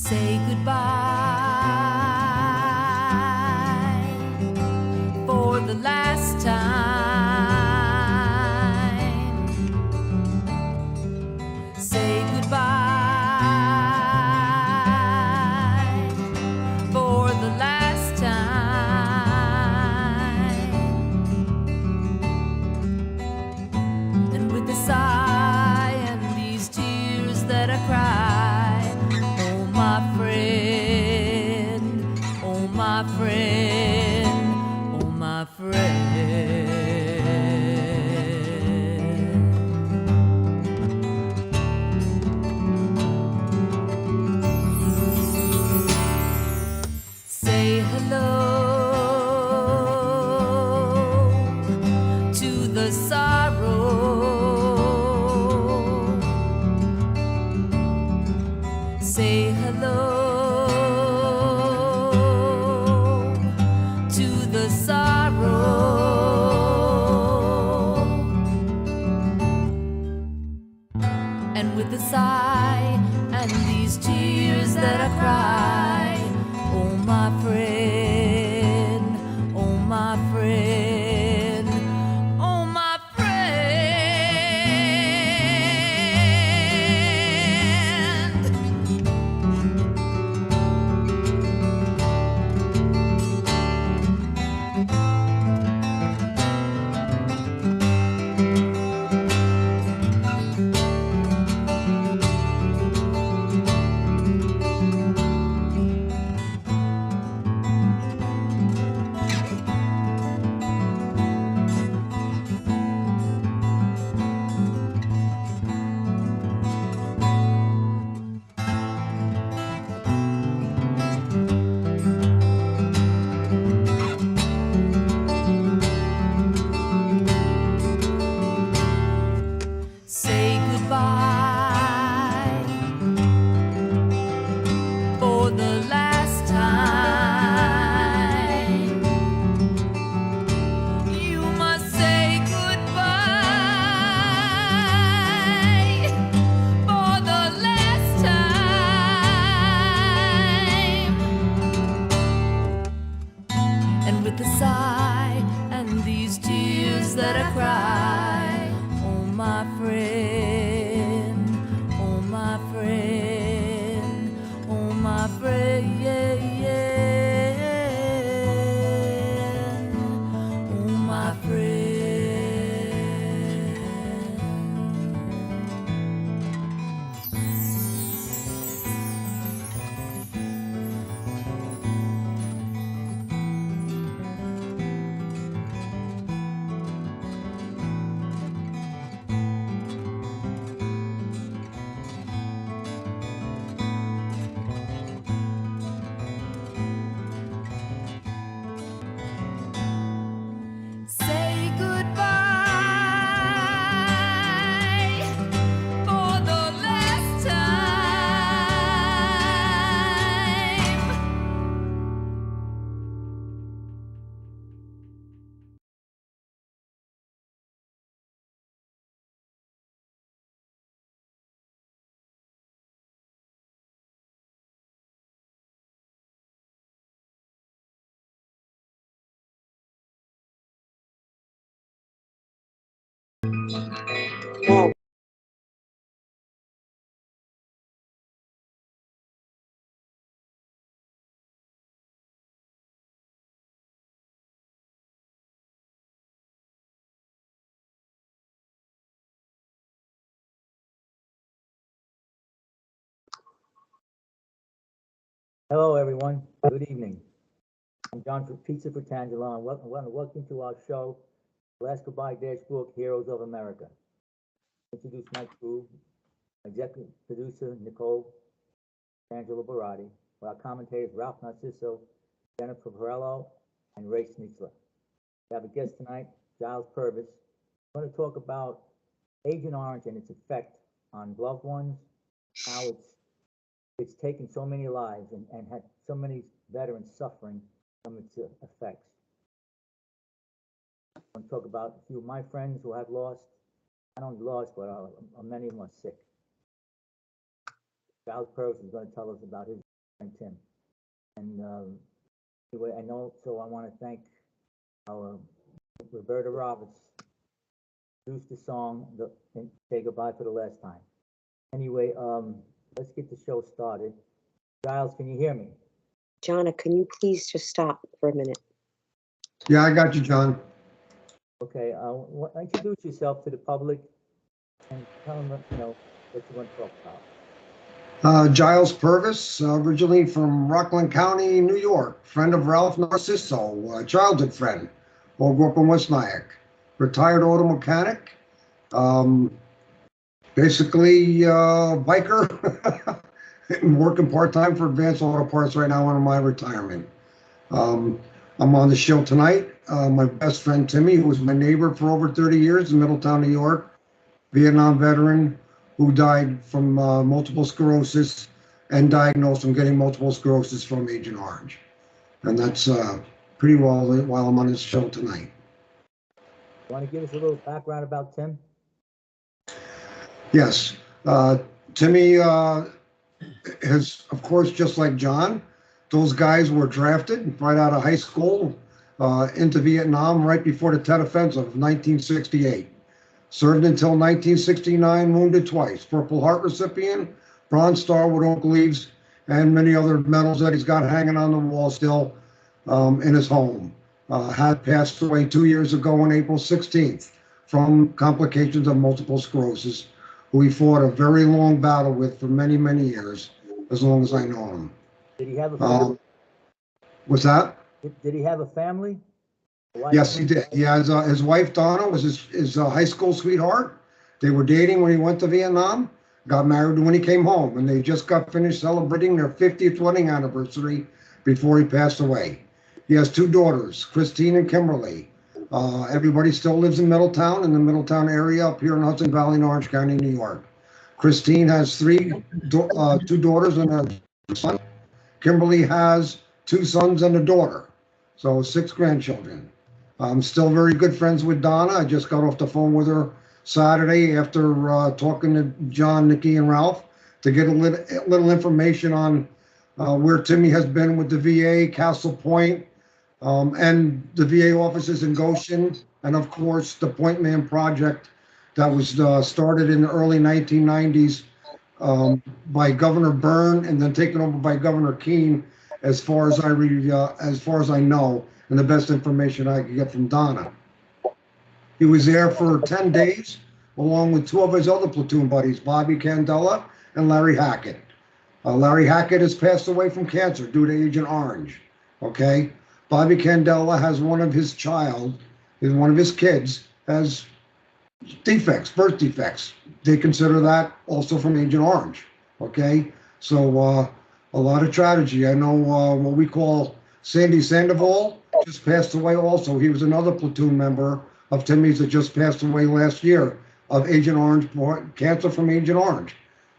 say goodbye for the last time. Say goodbye for the last time. And with a sigh and these tears that I cry, oh my friend, oh my friend, oh my friend. Say hello to the sorrow. Say hello to the sorrow. And with a sigh and these tears that I cry, oh my friend, oh my friend, oh my friend. Say goodbye for the last time. You must say goodbye for the last time. And with a sigh and these tears that I cry, oh my friend, oh my friend, oh my friend, oh my friend. Say goodbye for the last time. Hello, everyone. Good evening. I'm John for Pizza Fratangelo, and welcome to our show, Last Goodbye Dashbook Heroes of America. Introduce my crew, executive producer Nicole, Fratangelo-Berardi, with our commentators Ralph Narciso, Jennifer Perello, and Ray-Stingray. We have a guest tonight, Giles. We're going to talk about Agent Orange and its effect on loved ones, how it's taken so many lives and had so many veterans suffering from its effects. I want to talk about a few of my friends who have lost, not only lost, but many of them are sick. Giles is going to tell us about his friend Tim. And anyway, I know, so I want to thank our Roberta Roberts, produced the song, and Say Goodbye for the Last Time. Anyway, let's get the show started. Giles, can you hear me? Jonna, can you please just stop for a minute? Yeah, I got you, John. Okay, introduce yourself to the public and tell them, you know, what you want to talk about. Giles Purvis, originally from Rockland County, New York. Friend of Ralph Narciso, childhood friend. All grew up in West Nyack. Retired auto mechanic. Basically, biker. I'm working part-time for Advanced Auto Parts right now on my retirement. I'm on the show tonight. My best friend Timmy, who was my neighbor for over 30 years in Middletown, New York, Vietnam veteran who died from multiple sclerosis and diagnosed from getting multiple sclerosis from Agent Orange. And that's pretty well while I'm on this show tonight. You want to give us a little background about Tim? Yes. Timmy has, of course, just like John, those guys were drafted right out of high school into Vietnam right before the Tet Offensive of 1968. Served until 1969, wounded twice. Purple Heart recipient, Bronze Star with Oak Leaves, and many other medals that he's got hanging on the wall still in his home. Had passed away 2 years ago on April 16th from complications of multiple sclerosis, who he fought a very long battle with for many, many years, as long as I know him. Did he have a family? What's that? Did he have a family? Yes, he did. He has his wife Donna was his high school sweetheart. They were dating when he went to Vietnam. Got married when he came home, and they just got finished celebrating their 50th wedding anniversary before he passed away. He has two daughters, Christine and Kimberly. Everybody still lives in Middletown, in the Middletown area up here in Hudson Valley, in Orange County, New York. Christine has two daughters and a son. Kimberly has two sons and a daughter, so 6 grandchildren. I'm still very good friends with Donna. I just got off the phone with her Saturday after talking to John, Nikki, and Ralph to get a little information on where Timmy has been with the VA, Castle Point, and the VA offices in Goshen, and of course the Point Man project that was started in the early 1990s by Governor Byrne and then taken over by Governor Keene, as far as I know, and the best information I could get from Donna. He was there for 10 days, along with 2 of his other platoon buddies, Bobby Candela and Larry Hackett. Larry Hackett has passed away from cancer due to Agent Orange. Okay, Bobby Candela has one of his kids has defects, birth defects. They consider that also from Agent Orange. Okay, so a lot of tragedy. I know what we call Sandy Sandoval just passed away also. He was another platoon member of Timmy's that just passed away last year of Agent Orange, cancer from Agent Orange.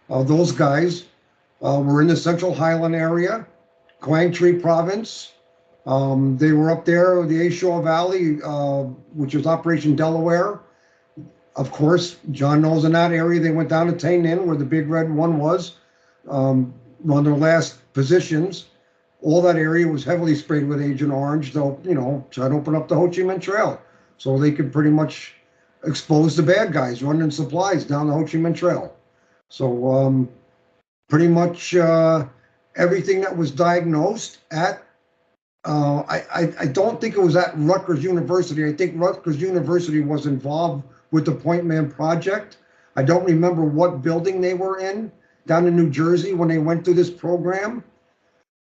Those guys were in the Central Highland area, Quang Tri Province. They were up there, the A Shore Valley, which is Operation Delaware. Of course, John knows in that area, they went down to Tay Ninh, where the Big Red One was. On their last positions, all that area was heavily sprayed with Agent Orange. They'll, try to open up the Ho Chi Minh Trail so they could pretty much expose the bad guys running supplies down the Ho Chi Minh Trail. So pretty much everything that was diagnosed at, I don't think it was at Rutgers University. I think Rutgers University was involved with the Point Man project. I don't remember what building they were in down in New Jersey when they went through this program.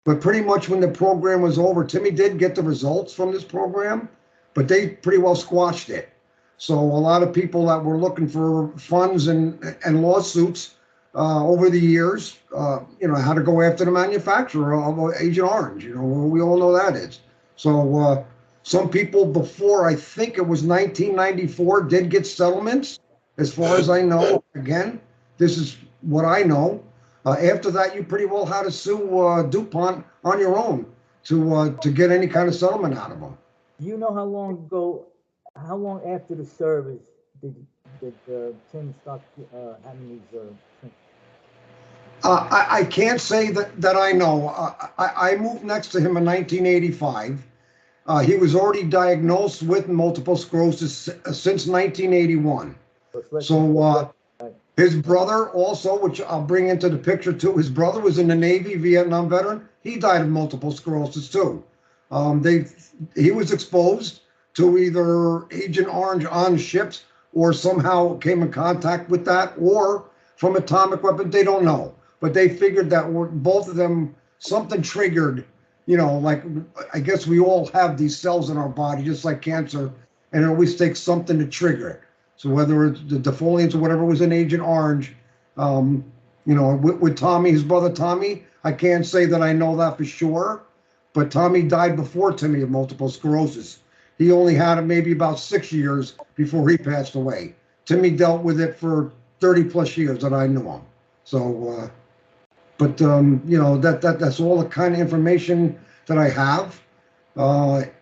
But pretty much when the program was over, Timmy did get the results from this program, but they pretty well squashed it. So a lot of people that were looking for funds and lawsuits over the years, had to go after the manufacturer of Agent Orange. We all know that is. So some people before, I think it was 1994, did get settlements, as far as I know. Again, this is what I know. After that, you pretty well had to sue DuPont on your own to get any kind of settlement out of them. Do you know how long after the service did Tim start having these symptoms? I can't say that I know. I moved next to him in 1985. He was already diagnosed with multiple sclerosis since 1981. So his brother also, which I'll bring into the picture too, his brother was in the Navy, Vietnam veteran. He died of multiple sclerosis too. He was exposed to either Agent Orange on ships or somehow came in contact with that, or from atomic weapons. They don't know, but they figured that both of them, something triggered, like I guess we all have these cells in our body, just like cancer, and it always takes something to trigger it. So whether it's the defoliants or whatever was in Agent Orange, with Tommy, his brother Tommy, I can't say that I know that for sure, but Tommy died before Timmy of multiple sclerosis. He only had it maybe about 6 years before he passed away. Timmy dealt with it for 30 plus years that I knew him. So, that's all the kind of information that I have.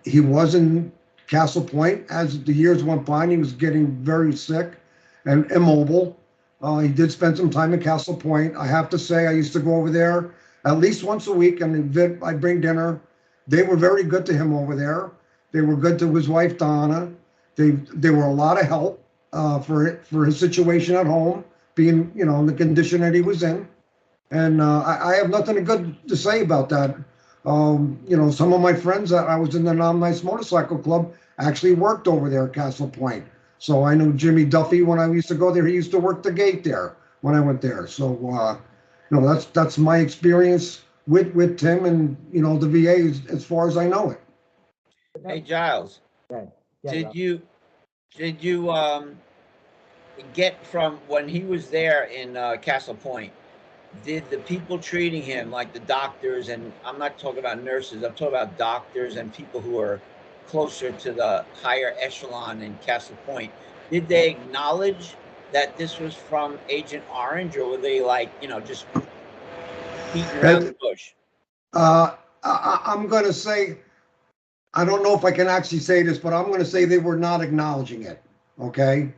He was in Castle Point as the years went by, and he was getting very sick and immobile. He did spend some time in Castle Point. I have to say, I used to go over there at least once a week, and I'd bring dinner. They were very good to him over there. They were good to his wife, Donna. They were a lot of help for his situation at home, being, in the condition that he was in. And I have nothing good to say about that. Some of my friends that I was in the Nom Nice Motorcycle Club actually worked over there at Castle Point. So I knew Jimmy Duffy when I used to go there. He used to work the gate there when I went there. So, that's my experience with Tim and, the VA as far as I know it. Hey, Giles, did you get from when he was there in Castle Point, did the people treating him, like the doctors, and I'm not talking about nurses, I'm talking about doctors and people who are closer to the higher echelon in Castle Point, did they acknowledge that this was from Agent Orange, or were they just beating around the bush? I'm going to say, I don't know if I can actually say this, but I'm going to say they were not acknowledging it. Okay?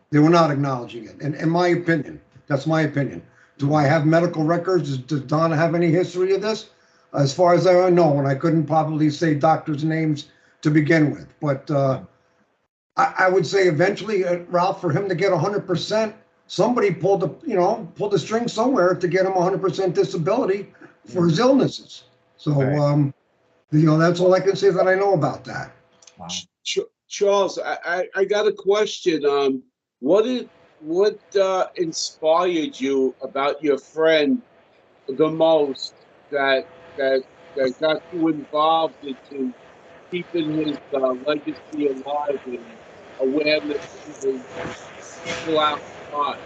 They were not acknowledging it. In my opinion, that's my opinion. Do I have medical records? Does Donna have any history of this? As far as I know, and I couldn't probably say doctors' names to begin with. But I would say eventually, Ralph, for him to get 100%, somebody pulled the string somewhere to get him 100% disability for his illnesses. So, Right. That's all I can say that I know about that. Wow. Charles, I got a question. What inspired you about your friend the most that got you involved into keeping his legacy alive and awareness to people outside?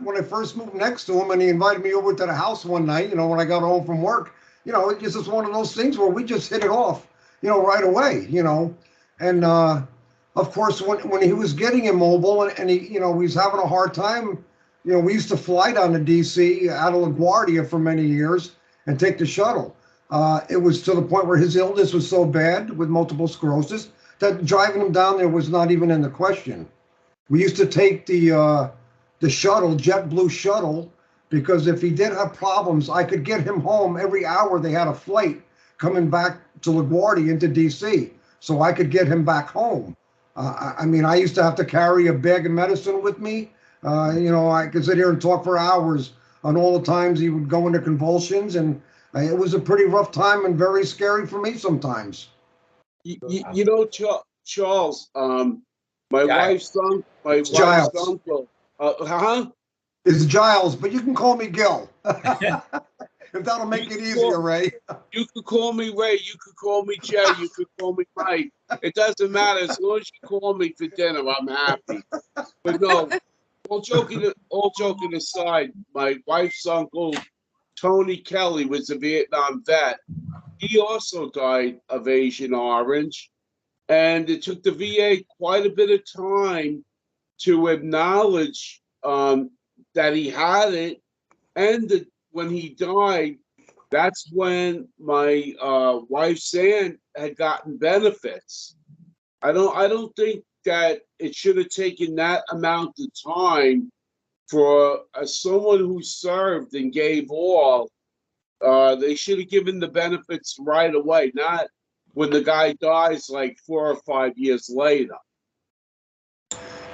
When I first moved next to him and he invited me over to the house one night, when I got home from work, it just was one of those things where we just hit it off, right away, and of course, when he was getting immobile and he was having a hard time, we used to fly down to DC out of LaGuardia for many years and take the shuttle. It was to the point where his illness was so bad with multiple sclerosis that driving him down there was not even in the question. We used to take the shuttle, JetBlue shuttle, because if he did have problems, I could get him home every hour. They had a flight coming back to LaGuardia into DC, so I could get him back home. I used to have to carry a bag of medicine with me. I could sit here and talk for hours on all the times he would go into convulsions, and it was a pretty rough time and very scary for me sometimes. Charles, my Giles. wife's Giles. uncle. It's Giles, but you can call me Gil. If that'll make it easier, Ray. You could call me Ray. You could call me Jay. You could call me Mike. It doesn't matter as long as you call me for dinner. I'm happy. But no, all joking aside, my wife's uncle Tony Kelly was a Vietnam vet. He also died of Agent Orange, and it took the VA quite a bit of time to acknowledge that he had it, and that when he died, that's when my wife's aunt had gotten benefits. I don't think that it should have taken that amount of time for someone who served and gave all. They should have given the benefits right away, not when the guy dies like 4 or 5 years later.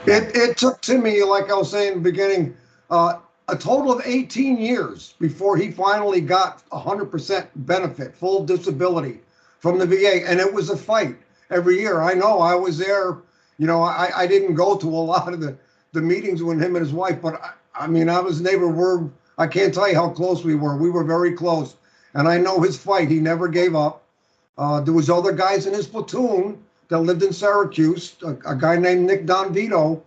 It took Timmy, like I was saying in the beginning, a total of 18 years before he finally got 100% benefit, full disability from the VA. And it was a fight every year. I know I was there. You know, I didn't go to a lot of the meetings with him and his wife, but I mean, I was neighbor. I can't tell you how close we were. We were very close. And I know his fight. He never gave up. There was other guys in his platoon that lived in Syracuse, a guy named Nick Donvito.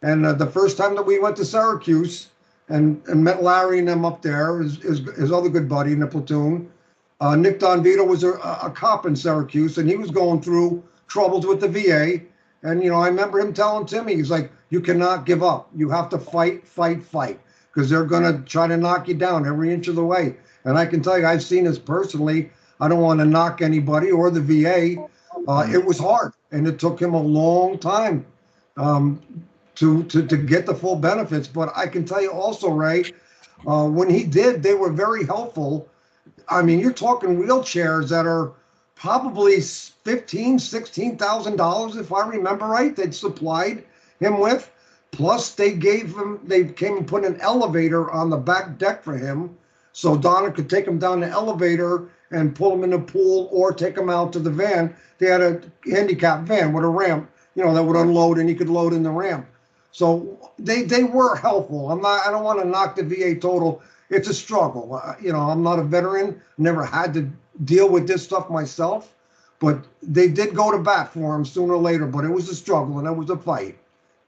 And the first time that we went to Syracuse and met Larry and them up there, his other good buddy in the platoon, Nick Donvito was a cop in Syracuse, and he was going through troubles with the VA. And, you know, I remember him telling Timmy, he's like, you cannot give up. You have to fight, fight, fight, because they're going to try to knock you down every inch of the way. And I can tell you, I've seen this personally. I don't want to knock anybody or the VA. It was hard, and it took him a long time to get the full benefits. But I can tell you also, Ray, when he did, they were very helpful. I mean, you're talking wheelchairs that are probably $15,000-$16,000, if I remember right, they'd supplied him with. Plus, they came and put an elevator on the back deck for him, so Donna could take him down the elevator and pull him in the pool or take him out to the van. They had a handicap van with a ramp, you know, that would unload and he could load in the ramp. So they were helpful. I don't want to knock the VA total. It's a struggle. You know, I'm not a veteran, never had to deal with this stuff myself, but they did go to bat for him sooner or later, but it was a struggle and it was a fight.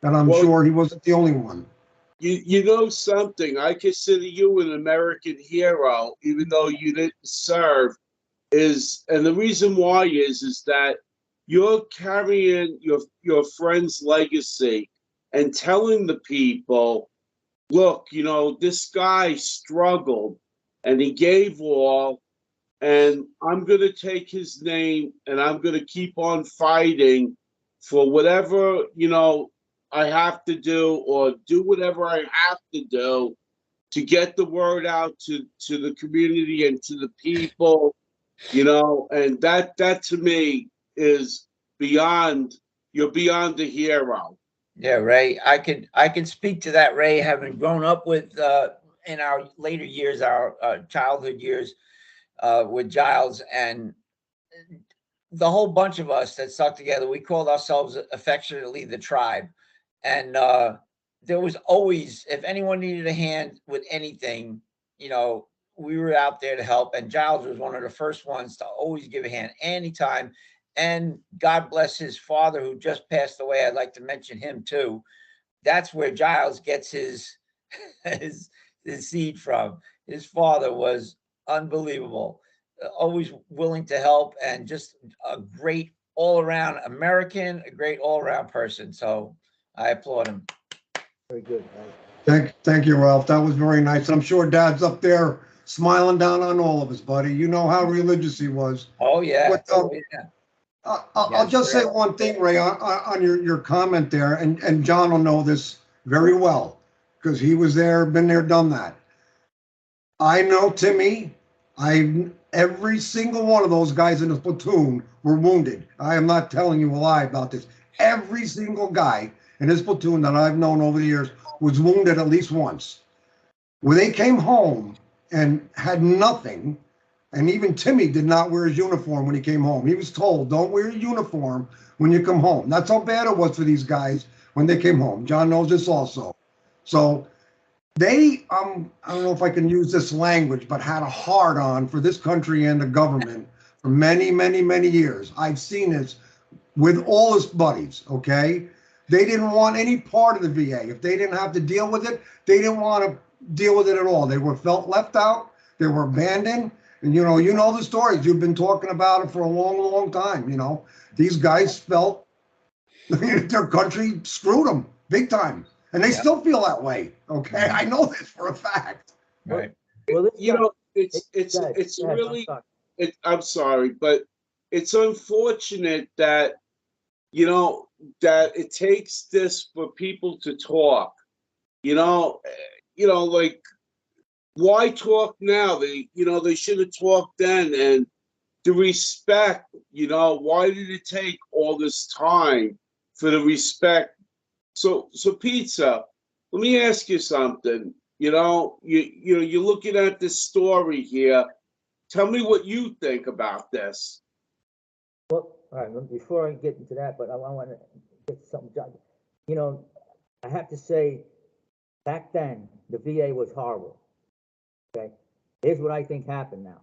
And I'm sure he wasn't the only one. You know something, I consider you an American hero, even though you didn't serve, and the reason why is that you're carrying your friend's legacy and telling the people, look, you know, this guy struggled and he gave all, and I'm going to take his name and I'm going to keep on fighting for whatever, you know, I have to do, or do whatever I have to do to get the word out to the community and to the people, you know, and that to me is you're beyond a hero. Yeah, Ray, I can speak to that, Ray, having grown up with in our later years, our childhood years with Giles, and the whole bunch of us that stuck together. We called ourselves affectionately the tribe. And there was always, if anyone needed a hand with anything, you know, we were out there to help. And Giles was one of the first ones to always give a hand anytime. And God bless his father, who just passed away. I'd like to mention him too. That's where Giles gets his seed from. His father was unbelievable, always willing to help, and just a great all-around American, a great all-around person. So I applaud him. Very good. Right? Thank you, Ralph. That was very nice. I'm sure Dad's up there smiling down on all of us, buddy. You know how religious he was. Oh yeah. But, I'll just say one thing, Ray, on your comment there, and John will know this very well because he was there, been there, done that. I know Timmy. Every single one of those guys in the platoon were wounded. I am not telling you a lie about this. Every single guy in his platoon that I've known over the years was wounded at least once. When they came home and had nothing, and even Timmy did not wear his uniform when he came home. He was told, don't wear your uniform when you come home. That's how bad it was for these guys when they came home. John knows this also. So they, I don't know if I can use this language, but had a hard on for this country and the government for many, many, many years. I've seen this with all his buddies, okay? They didn't want any part of the VA. If they didn't have to deal with it, they didn't want to deal with it at all. They were felt left out. They were abandoned. And, you know the stories. You've been talking about it for a long, long time, you know. These guys felt their country screwed them big time. And they still feel that way, okay? I know this for a fact. Right. Well, You know, it's really, I'm sorry, but it's unfortunate that, you know, that it takes this for people to talk. Like, why talk now? They should have talked then. And the respect, why did it take all this time for the respect? So Pizza, let me ask you something. You're looking at this story here. Tell me what you think about this. Well, all right, before I get into that, but I want to get something done. I have to say, back then, the VA was horrible. Okay? Here's what I think happened now.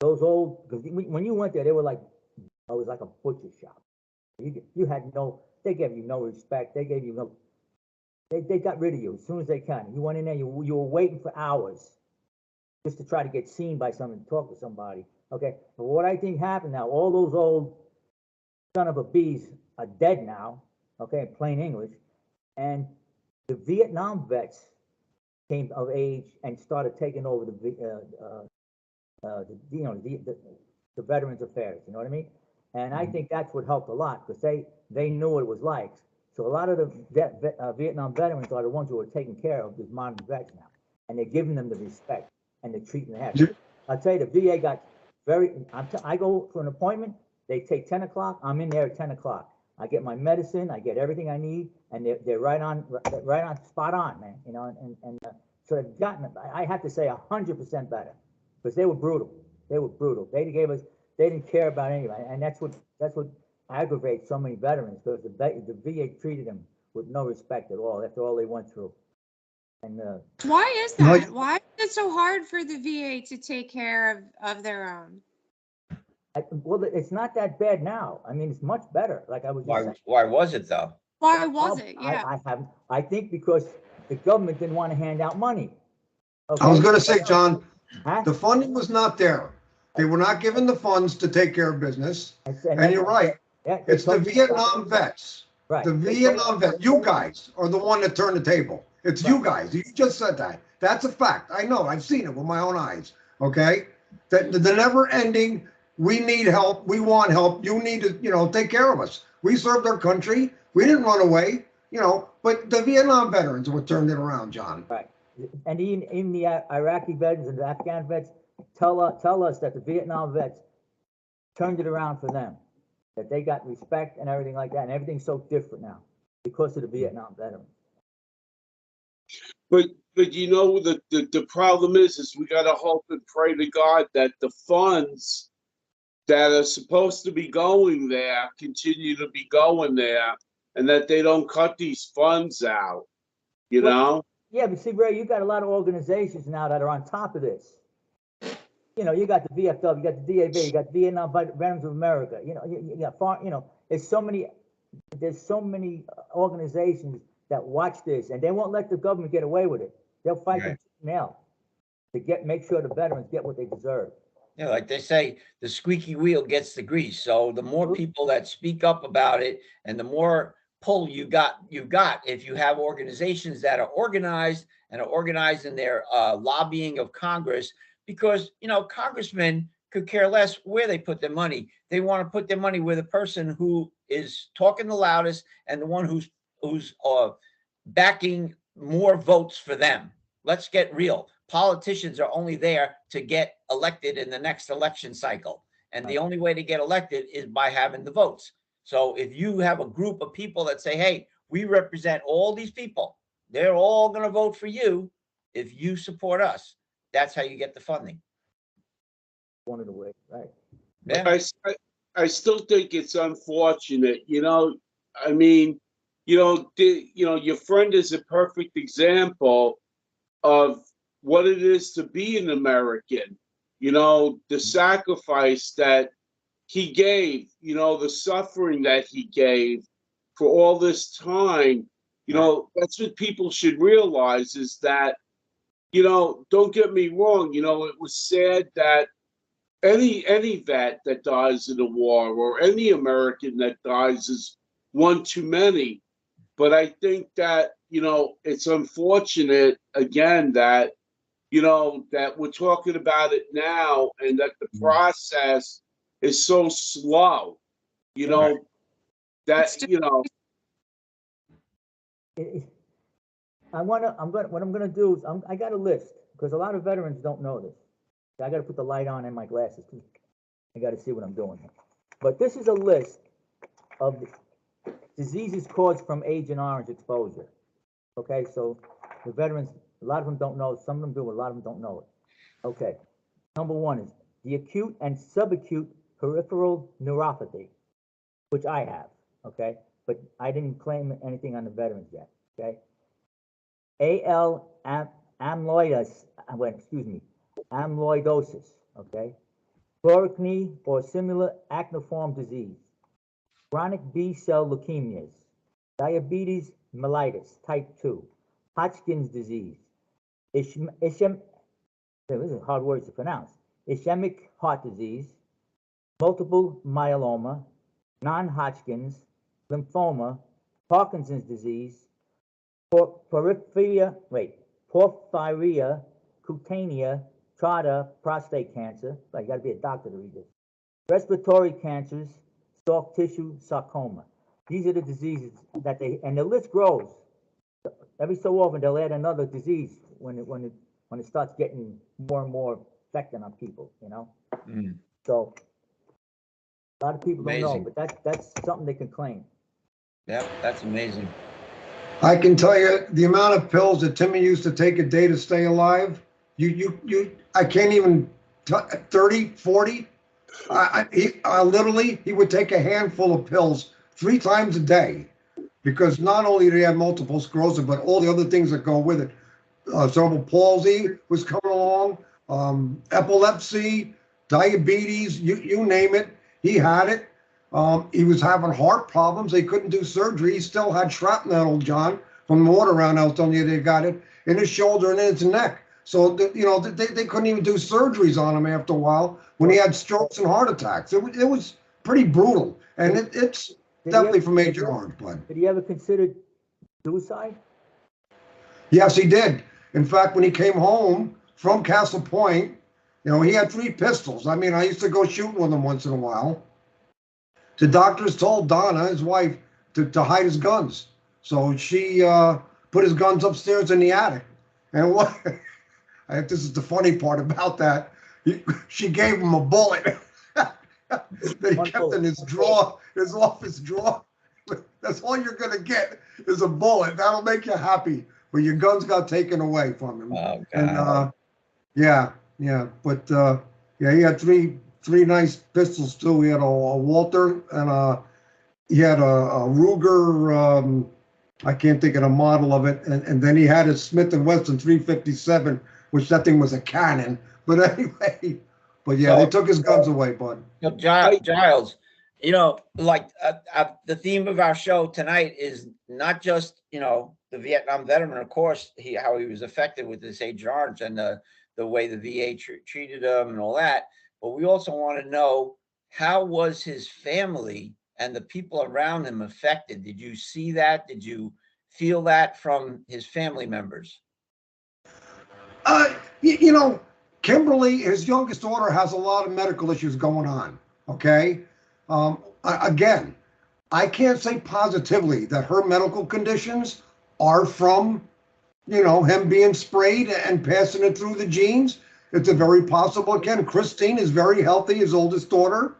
Those old, because when you went there, they were like, it was like a butcher shop. You had they gave you no respect. They gave you no, they got rid of you as soon as they can. You went in there, you were waiting for hours just to try to get seen by someone, talk to somebody. Okay, but what I think happened now, all those old son of a bees are dead now. Okay, in plain English, and the Vietnam vets came of age and started taking over the Veterans Affairs. You know what I mean? And I think that's what helped a lot because they knew what it was like. So a lot of the Vietnam veterans are the ones who are taking care of these modern vets now, and they're giving them the respect and the treatment they have. I'll tell you, the VA got I go for an appointment. They take 10 o'clock. I'm in there at 10 o'clock. I get my medicine. I get everything I need, and they're right on, spot on, man. So they've gotten, I have to say, 100% better because they were brutal. They were brutal. They didn't care about anybody, and that's what aggravates so many veterans because the VA treated them with no respect at all after all they went through. And why is that? Why is it so hard for the VA to take care of their own? Well, it's not that bad now. I mean, it's much better. Like I was just saying. Why was it though? Why was it? Yeah. I think because the government didn't want to hand out money. Okay? I was going to say, John, Huh? the funding was not there. They were not given the funds to take care of business. And you're right. Yeah, It's the Vietnam vets. Right. The Vietnam vets. You guys are the one that turned the table. It's you guys. You just said that. That's a fact. I know. I've seen it with my own eyes. Okay? The never ending, we need help. We want help. You need to, take care of us. We served our country. We didn't run away, but the Vietnam veterans were turned it around, John. Right. And even the Iraqi veterans and the Afghan vets tell us that the Vietnam vets turned it around for them, that they got respect and everything like that, and everything's so different now because of the Vietnam veterans. But the problem is we got to hope and pray to God that the funds that are supposed to be going there continue to be going there, and that they don't cut these funds out. Yeah, but see, Ray, you got a lot of organizations now that are on top of this. You got the VFW, you got the DAV, you got the Vietnam Veterans of America. You got there's so many organizations that watch this, and they won't let the government get away with it. They'll fight them now to make sure the veterans get what they deserve. Yeah, like they say, the squeaky wheel gets the grease. So the more people that speak up about it, and the more pull you got. If you have organizations that are organized and are organized in their lobbying of Congress, because congressmen could care less where they put their money. They want to put their money where the person who is talking the loudest and the one who's backing more votes for them. Let's get real. Politicians are only there to get elected in the next election cycle. And the only way to get elected is by having the votes. So if you have a group of people that say, hey, we represent all these people, they're all going to vote for you if you support us. That's how you get the funding. One of the ways, right? Yeah. I still think it's unfortunate. I mean, your friend is a perfect example of what it is to be an American. The sacrifice that he gave, the suffering that he gave for all this time. That's what people should realize is that, don't get me wrong, it was sad that any vet that dies in a war or any American that dies is one too many. But I think that, it's unfortunate, again, that, that we're talking about it now and that the process is so slow. That, It's you know, what I'm gonna do is, I got a list, because a lot of veterans don't know this. I gotta put the light on and my glasses, too. I gotta see what I'm doing here. But this is a list of the diseases caused from Agent Orange exposure. Okay, so the veterans, a lot of them don't know, some of them do, a lot of them don't know it. Okay, number one is the acute and subacute peripheral neuropathy, which I have, okay? But I didn't claim anything on the veterans yet, okay? Amyloidosis, amyloidosis, okay? Chloroquine or similar acneiform disease, chronic B-cell leukemias, diabetes mellitus type 2, Hodgkin's disease, this is hard words to pronounce, ischemic heart disease, multiple myeloma, non-Hodgkin's, lymphoma, Parkinson's disease, porphyria cutanea, Trata, prostate cancer. You got to be a doctor to read this. Respiratory cancers, soft tissue sarcoma. These are the diseases that and the list grows. Every so often they'll add another disease when it starts getting more and more affecting on people, you know. So a lot of people don't know, Amazing. but that's something they can claim. Yep, that's amazing. I can tell you the amount of pills that Timmy used to take a day to stay alive. I can't even 30, 40. Literally, he would take a handful of pills 3 times a day, because not only did he have multiple sclerosis, but all the other things that go with it. Cerebral palsy was coming along, epilepsy, diabetes, you name it, he had it. He was having heart problems. They couldn't do surgery. He still had shrapnel, John, from the water round. I was telling you, they got it in his shoulder and in his neck. So, they couldn't even do surgeries on him after a while when he had strokes and heart attacks. It was pretty brutal. And it's definitely from Agent Orange blood. Did he ever consider suicide? Yes, he did. In fact, when he came home from Castle Point, he had 3 pistols. I mean, I used to go shooting with him once in a while. The doctors told Donna, his wife, to hide his guns. So she put his guns upstairs in the attic. And this is the funny part about that. She gave him a bullet that he kept in his drawer, his office drawer. That's all you're going to get is a bullet. That'll make you happy. But your guns got taken away from him. Oh, God. And yeah. But he had three nice pistols too. He had a Walther, and he had a Ruger. I can't think of the model of it. And then he had a Smith & Wesson 357, which that thing was a cannon. But anyway, they took his guns away, bud. Giles, the theme of our show tonight is not just, the Vietnam veteran, of course, how he was affected with this Agent Orange and the way the VA treated him and all that. But we also want to know, how was his family and the people around him affected? Did you see that? Did you feel that from his family members? Kimberly, his youngest daughter, has a lot of medical issues going on. Okay. Again, I can't say positively that her medical conditions are from, him being sprayed and passing it through the genes. It's a very possible. Again, Christine is very healthy, his oldest daughter.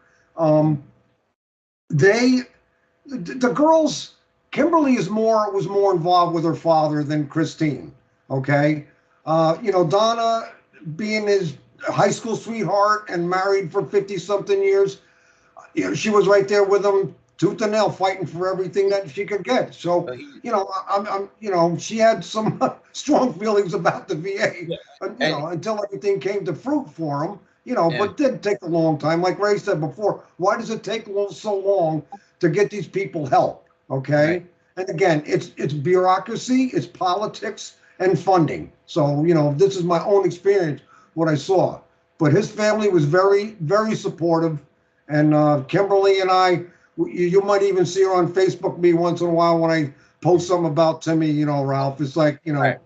The girls, Kimberly was more involved with her father than Christine. Okay. Donna, being his high school sweetheart and married for 50-something years, she was right there with him, tooth and nail, fighting for everything that she could get. So, she had some strong feelings about the VA, until everything came to fruit for him. But it did take a long time. Like Ray said before, why does it take so long to get these people help? Okay. Right. And again, it's bureaucracy, it's politics, and funding. So, this is my own experience, what I saw. But his family was very, very supportive. And Kimberly and I, you might even see her on Facebook me once in a while when I post something about Timmy, Ralph. It's like, right.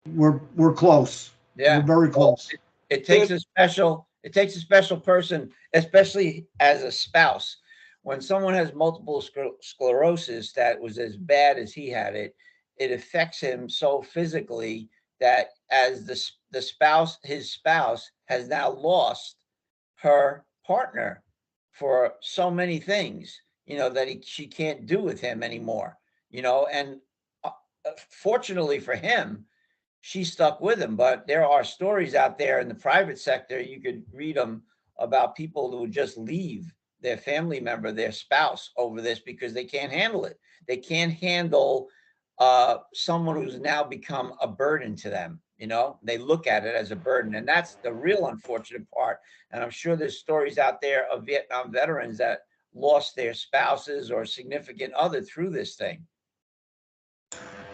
We're close. Yeah. We're very close. It takes a special person, especially as a spouse. when someone has multiple sclerosis that was as bad as he had it, it affects him so physically that as his spouse has now lost her partner for so many things, that she can't do with him anymore, and fortunately for him, she stuck with him. But there are stories out there in the private sector, you could read them, about people who would just leave their family member, their spouse, over this because they can't handle it. They can't handle someone who's now become a burden to them. They look at it as a burden, and that's the real unfortunate part. And I'm sure there's stories out there of Vietnam veterans that lost their spouses or significant other through this thing.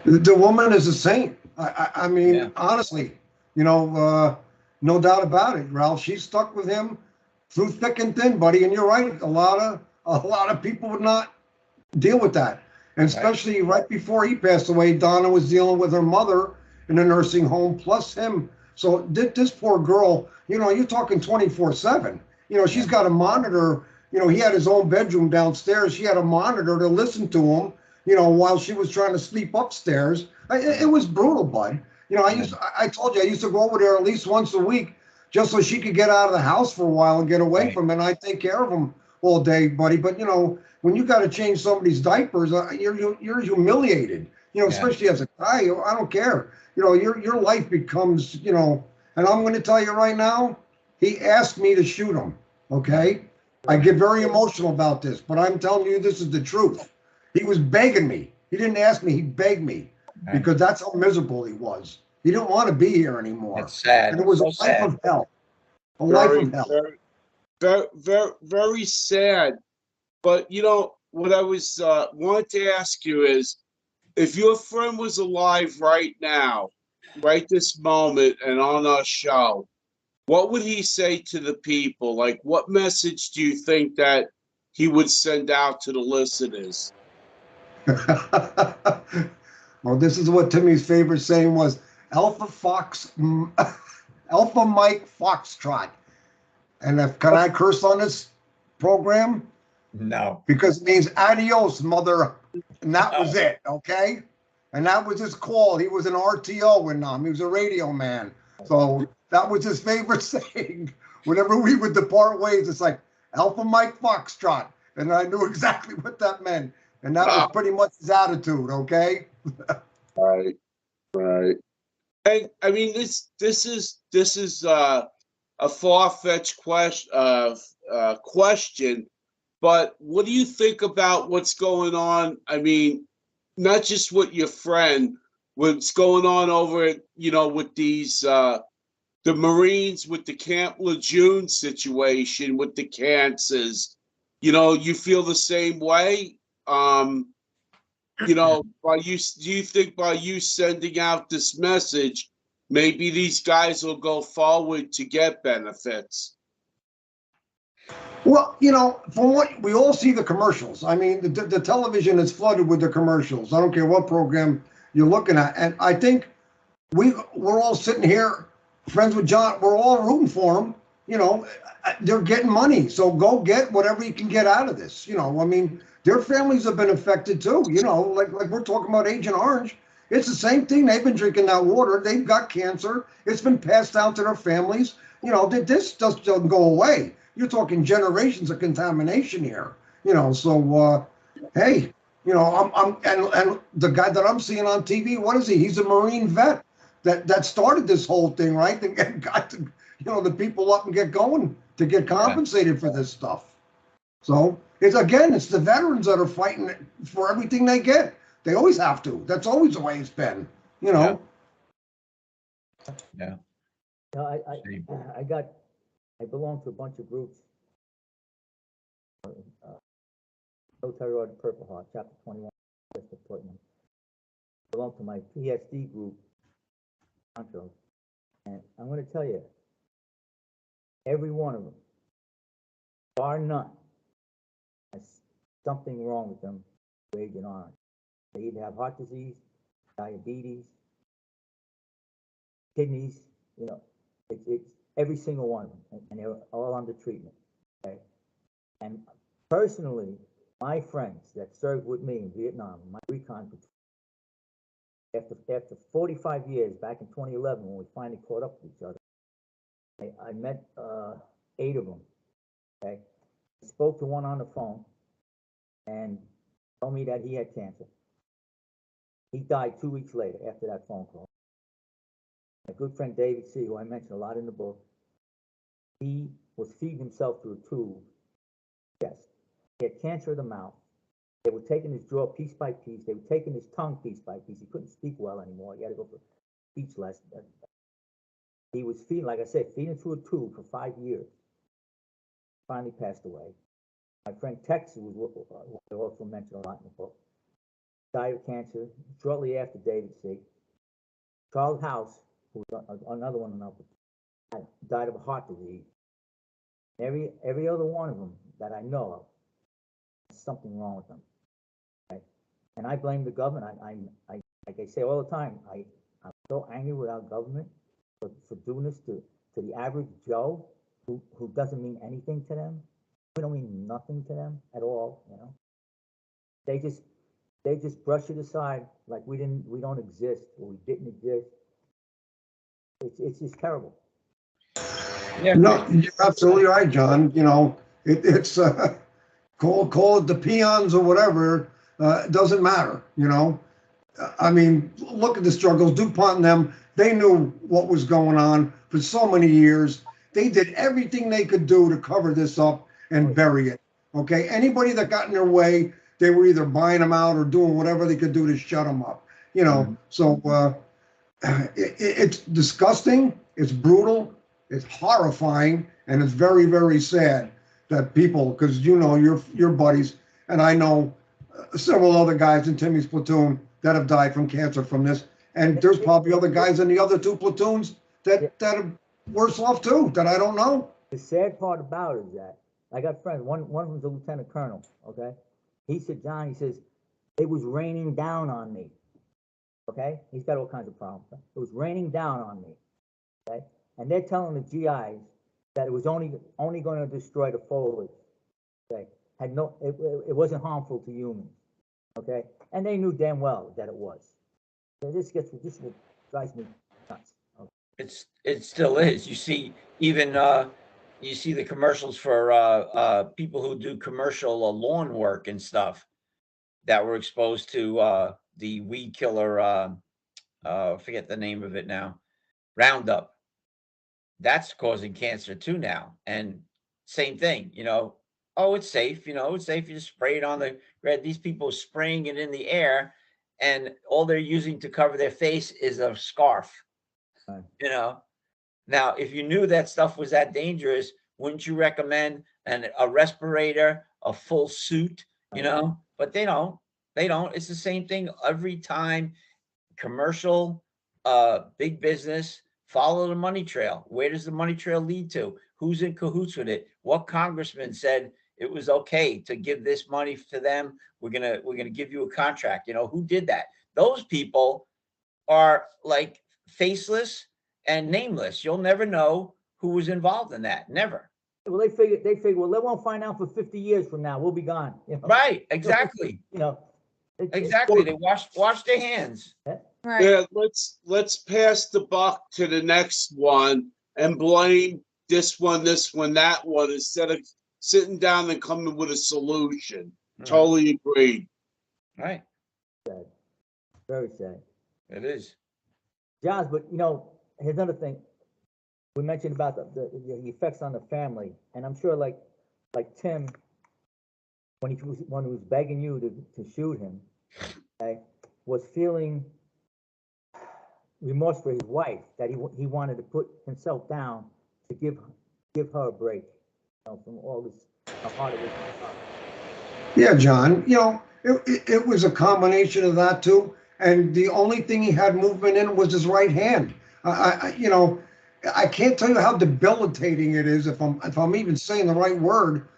The woman is a saint. I mean, Yeah. honestly, no doubt about it, Ralph. She stuck with him through thick and thin, buddy. And you're right. A lot of people would not deal with that. And especially right before he passed away, Donna was dealing with her mother in a nursing home, plus him. So this poor girl, you're talking 24/7. She's got a monitor. He had his own bedroom downstairs. She had a monitor to listen to him, while she was trying to sleep upstairs. It was brutal, bud. I told you, I used to go over there at least once a week just so she could get out of the house for a while and get away from him. And I take care of him all day, buddy. But, when you got to change somebody's diapers, you're humiliated, especially as a guy. I don't care. Your life becomes, and I'm going to tell you right now, he asked me to shoot him. Okay. I get very emotional about this, but I'm telling you, this is the truth. He was begging me. He didn't ask me. He begged me because that's how miserable he was. He didn't want to be here anymore. It's sad. And it was So a life sad. of hell. A life of hell. Very sad. But what I was wanted to ask you is, if your friend was alive right now, right this moment, and on our show, what would he say to the people? Like, what message do you think that he would send out to the listeners? Well, this is what Timmy's favorite saying was: Alpha Mike Foxtrot. And can I curse on this program? No. Because it means adios, mother. And that was it, okay? And that was his call. He was an RTO in He was a radio man. So that was his favorite saying. Whenever we would depart ways, it's like Alpha Mike Foxtrot. And I knew exactly what that meant. And that was pretty much his attitude, okay? Right. And I mean, this is a far-fetched question, but what do you think about what's going on? I mean, not just with your friend, what's going on over, with these the Marines, with the Camp Lejeune situation, with the cancers. You feel the same way? Do you think by you sending out this message, maybe these guys will go forward to get benefits? Well, from what we all see the commercials. I mean, the television is flooded with the commercials. I don't care what program you're looking at. And I think we're all sitting here, friends with John, we're all rooting for them. They're getting money. So go get whatever you can get out of this. I mean, their families have been affected too. Like we're talking about Agent Orange. It's the same thing. They've been drinking that water. They've got cancer. It's been passed down to their families. This just doesn't go away. You're talking generations of contamination here. So hey, I'm and the guy that I'm seeing on TV, what is he? He's a Marine vet that started this whole thing, right? And got the people up and get going to get compensated for this stuff. So it's the veterans that are fighting for everything they get. They always have to. That's always the way it's been. Yeah. I belong to a bunch of groups. Military Order Purple Heart, Chapter 21, West of Portland. I belong to my PSD group, Control. And I'm going to tell you, every one of them, bar none, has something wrong with them, Agent Orange. They either have heart disease, diabetes, kidneys, it's every single one of them, and they're all under treatment. Okay, and personally, My friends that served with me in Vietnam, my recon, after 45 years, back in 2011, when we finally caught up with each other, I met 8 of them. Okay, I spoke to one on the phone, and told me that he had cancer. He died 2 weeks later after that phone call. My good friend David C., who I mentioned a lot in the book, he was feeding himself through a tube. Yes, he had cancer of the mouth. They were taking his jaw piece by piece. They were taking his tongue piece by piece. He couldn't speak well anymore. He had to go for speech lesson. He was feeding, like I said, feeding through a tube for 5 years. Finally passed away. My friend Tex, who was also mentioned a lot in the book, died of cancer shortly after David C. Charles House, who was another one, died of a heart disease. Every other one of them that I know of, there's something wrong with them. Okay? And I blame the government. I like I say all the time, I'm so angry with our government for doing this to the average Joe who doesn't mean anything to them. We don't mean nothing to them at all, you know. They just brush it aside like we don't exist or we didn't exist. It's just terrible. Yeah. No, you're absolutely right, John. You know, it's call it the peons or whatever. It doesn't matter, you know. I mean, look at the struggles. DuPont and them, they knew what was going on for so many years. They did everything they could do to cover this up and bury it. Okay, anybody that got in their way, they were either buying them out or doing whatever they could do to shut them up. You know, so it's disgusting. It's brutal. It's horrifying, and it's very, very sad that people, because you know your buddies, and I know several other guys in Timmy's platoon that have died from cancer from this, and there's probably other guys in the other 2 platoons that are worse off too, that I don't know. The sad part about it is that I got friends. One of them's a lieutenant colonel. Okay, he said, John, he says it was raining down on me. Okay, he's got all kinds of problems. It was raining down on me. Okay, and they're telling the GIs that it was only going to destroy the foliage. Okay, it wasn't harmful to humans. Okay, and they knew damn well that it was. So this drives me nuts. Okay? It still is. You see, even you see the commercials for people who do commercial lawn work and stuff that were exposed to the weed killer. Forget the name of it now. Roundup. That's causing cancer too now. And same thing, you know. Oh, it's safe. You know, it's safe. You just spray it on the red. These people are spraying it in the air, and all they're using to cover their face is a scarf. Right. You know. Now, if you knew that stuff was that dangerous, wouldn't you recommend a respirator, a full suit, you know? But they don't. They don't. It's the same thing every time. Commercial, big business, follow the money trail. Where does the money trail lead to? Who's in cahoots with it? What congressman said it was okay to give this money to them? We're gonna give you a contract. You know, who did that? Those people are like faceless and nameless. You'll never know who was involved in that. Never. Well, they figure, well, they won't find out for 50 years from now. We'll be gone. You know? Right. Exactly. You know. Exactly. They wash their hands. Right. Yeah, let's pass the buck to the next one and blame this one, that one, instead of sitting down and coming with a solution. Totally agreed. Right. Sad. Very sad. It is. Giles, but you know, here's another thing. We mentioned about the effects on the family, and I'm sure like Tim, when he was begging you to shoot him, okay, was feeling remorse for his wife, that he wanted to put himself down to give her a break, you know, from all this hard it was. Yeah, John, you know, it was a combination of that too. And the only thing he had movement in was his right hand. You know, I can't tell you how debilitating it is, if I'm even saying the right word,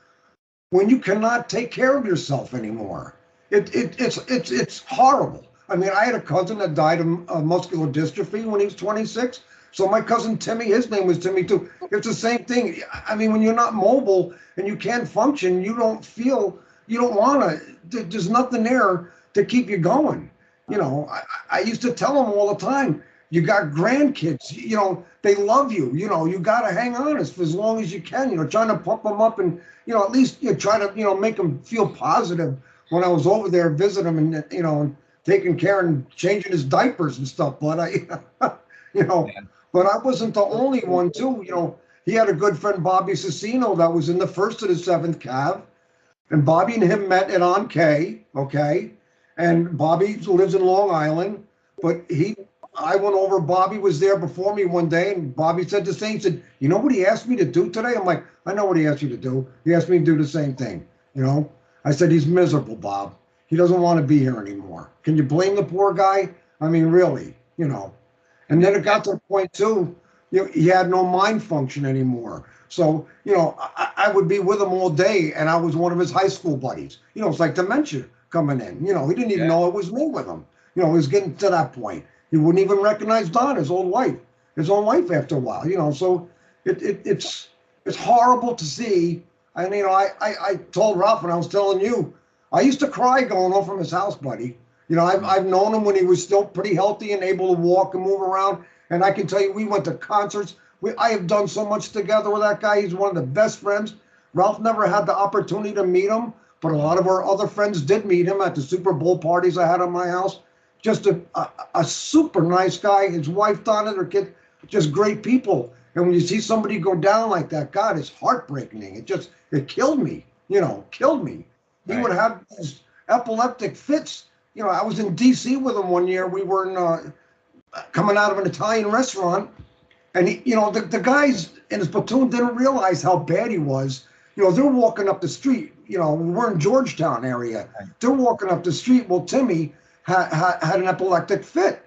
when you cannot take care of yourself anymore. It's horrible. I mean, I had a cousin that died of muscular dystrophy when he was 26. So my cousin Timmy, his name was Timmy too. It's the same thing. I mean, when you're not mobile and you can't function, you don't feel you don't want to, there's nothing there to keep you going. You know, I used to tell them all the time, you got grandkids, you know, they love you, you know, you got to hang on for as long as you can, you know, trying to pump them up and, you know, at least you try to, you know, make them feel positive when I was over there visiting him and, you know, and taking care and changing his diapers and stuff. But I, you know, but I wasn't the only one too, you know. He had a good friend, Bobby Cicino, that was in the 1st to the 7th Cav. And Bobby and him met at On K, okay? And Bobby lives in Long Island, but I went over, Bobby was there before me one day, and Bobby said the same, said, you know what he asked me to do today? I'm like, I know what he asked you to do. He asked me to do the same thing, you know? I said, he's miserable, Bob. He doesn't want to be here anymore. Can you blame the poor guy? I mean, really, you know? And then it got to the point too, you know, he had no mind function anymore. So, you know, I would be with him all day, and I was one of his high school buddies. You know, it's like dementia coming in. You know, he didn't even know it was me with him. You know, he was getting to that point. He wouldn't even recognize Don, his own wife after a while. You know, so it's horrible to see. And, you know, I told Ralph when I was telling you, I used to cry going home from his house, buddy. You know, I've known him when he was still pretty healthy and able to walk and move around. And I can tell you, we went to concerts. I have done so much together with that guy. He's one of the best friends. Ralph never had the opportunity to meet him, but a lot of our other friends did meet him at the Super Bowl parties I had at my house. Just a super nice guy. His wife, Donna, their kid, just great people. And when you see somebody go down like that, God, it's heartbreaking. It killed me, you know, killed me. He would have these epileptic fits. You know, I was in D.C. with him one year. We were in, coming out of an Italian restaurant. And he, you know, the guys in his platoon didn't realize how bad he was. You know, they're walking up the street. You know, we're in Georgetown area. They're walking up the street. Well, Timmy had an epileptic fit,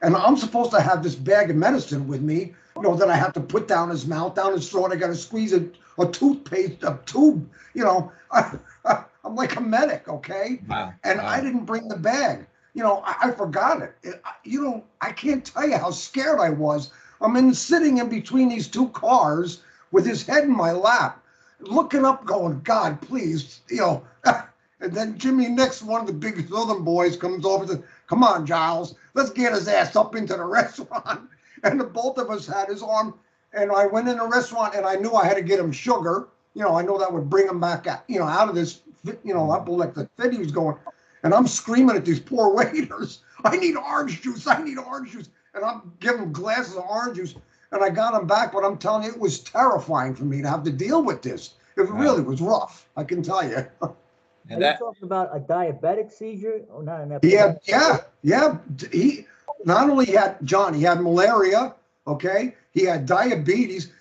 and I'm supposed to have this bag of medicine with me. You know, that I have to put down his mouth, down his throat. I got to squeeze a toothpaste, a tube. You know, I'm like a medic, okay? Wow. And I didn't bring the bag. You know, I forgot it. You know, I can't tell you how scared I was. I'm sitting in between these two cars with his head in my lap, looking up, going, God, please, you know. And then Jimmy Nix, one of the big Southern boys, comes over and says, come on, Giles, let's get his ass up into the restaurant. And the both of us had his arm. And I went in the restaurant, and I knew I had to get him sugar. You know, I know that would bring him back, you know, out of this, you know, epileptic fit he was going. And I'm screaming at these poor waiters, I need orange juice, I need orange juice. And I'm giving them glasses of orange juice. And I got them back, but I'm telling you, it was terrifying for me to have to deal with this. It really was rough, I can tell you. Are you talking about a diabetic seizure or not an epileptic? Yeah. He not only had, John, he had malaria, okay? He had diabetes.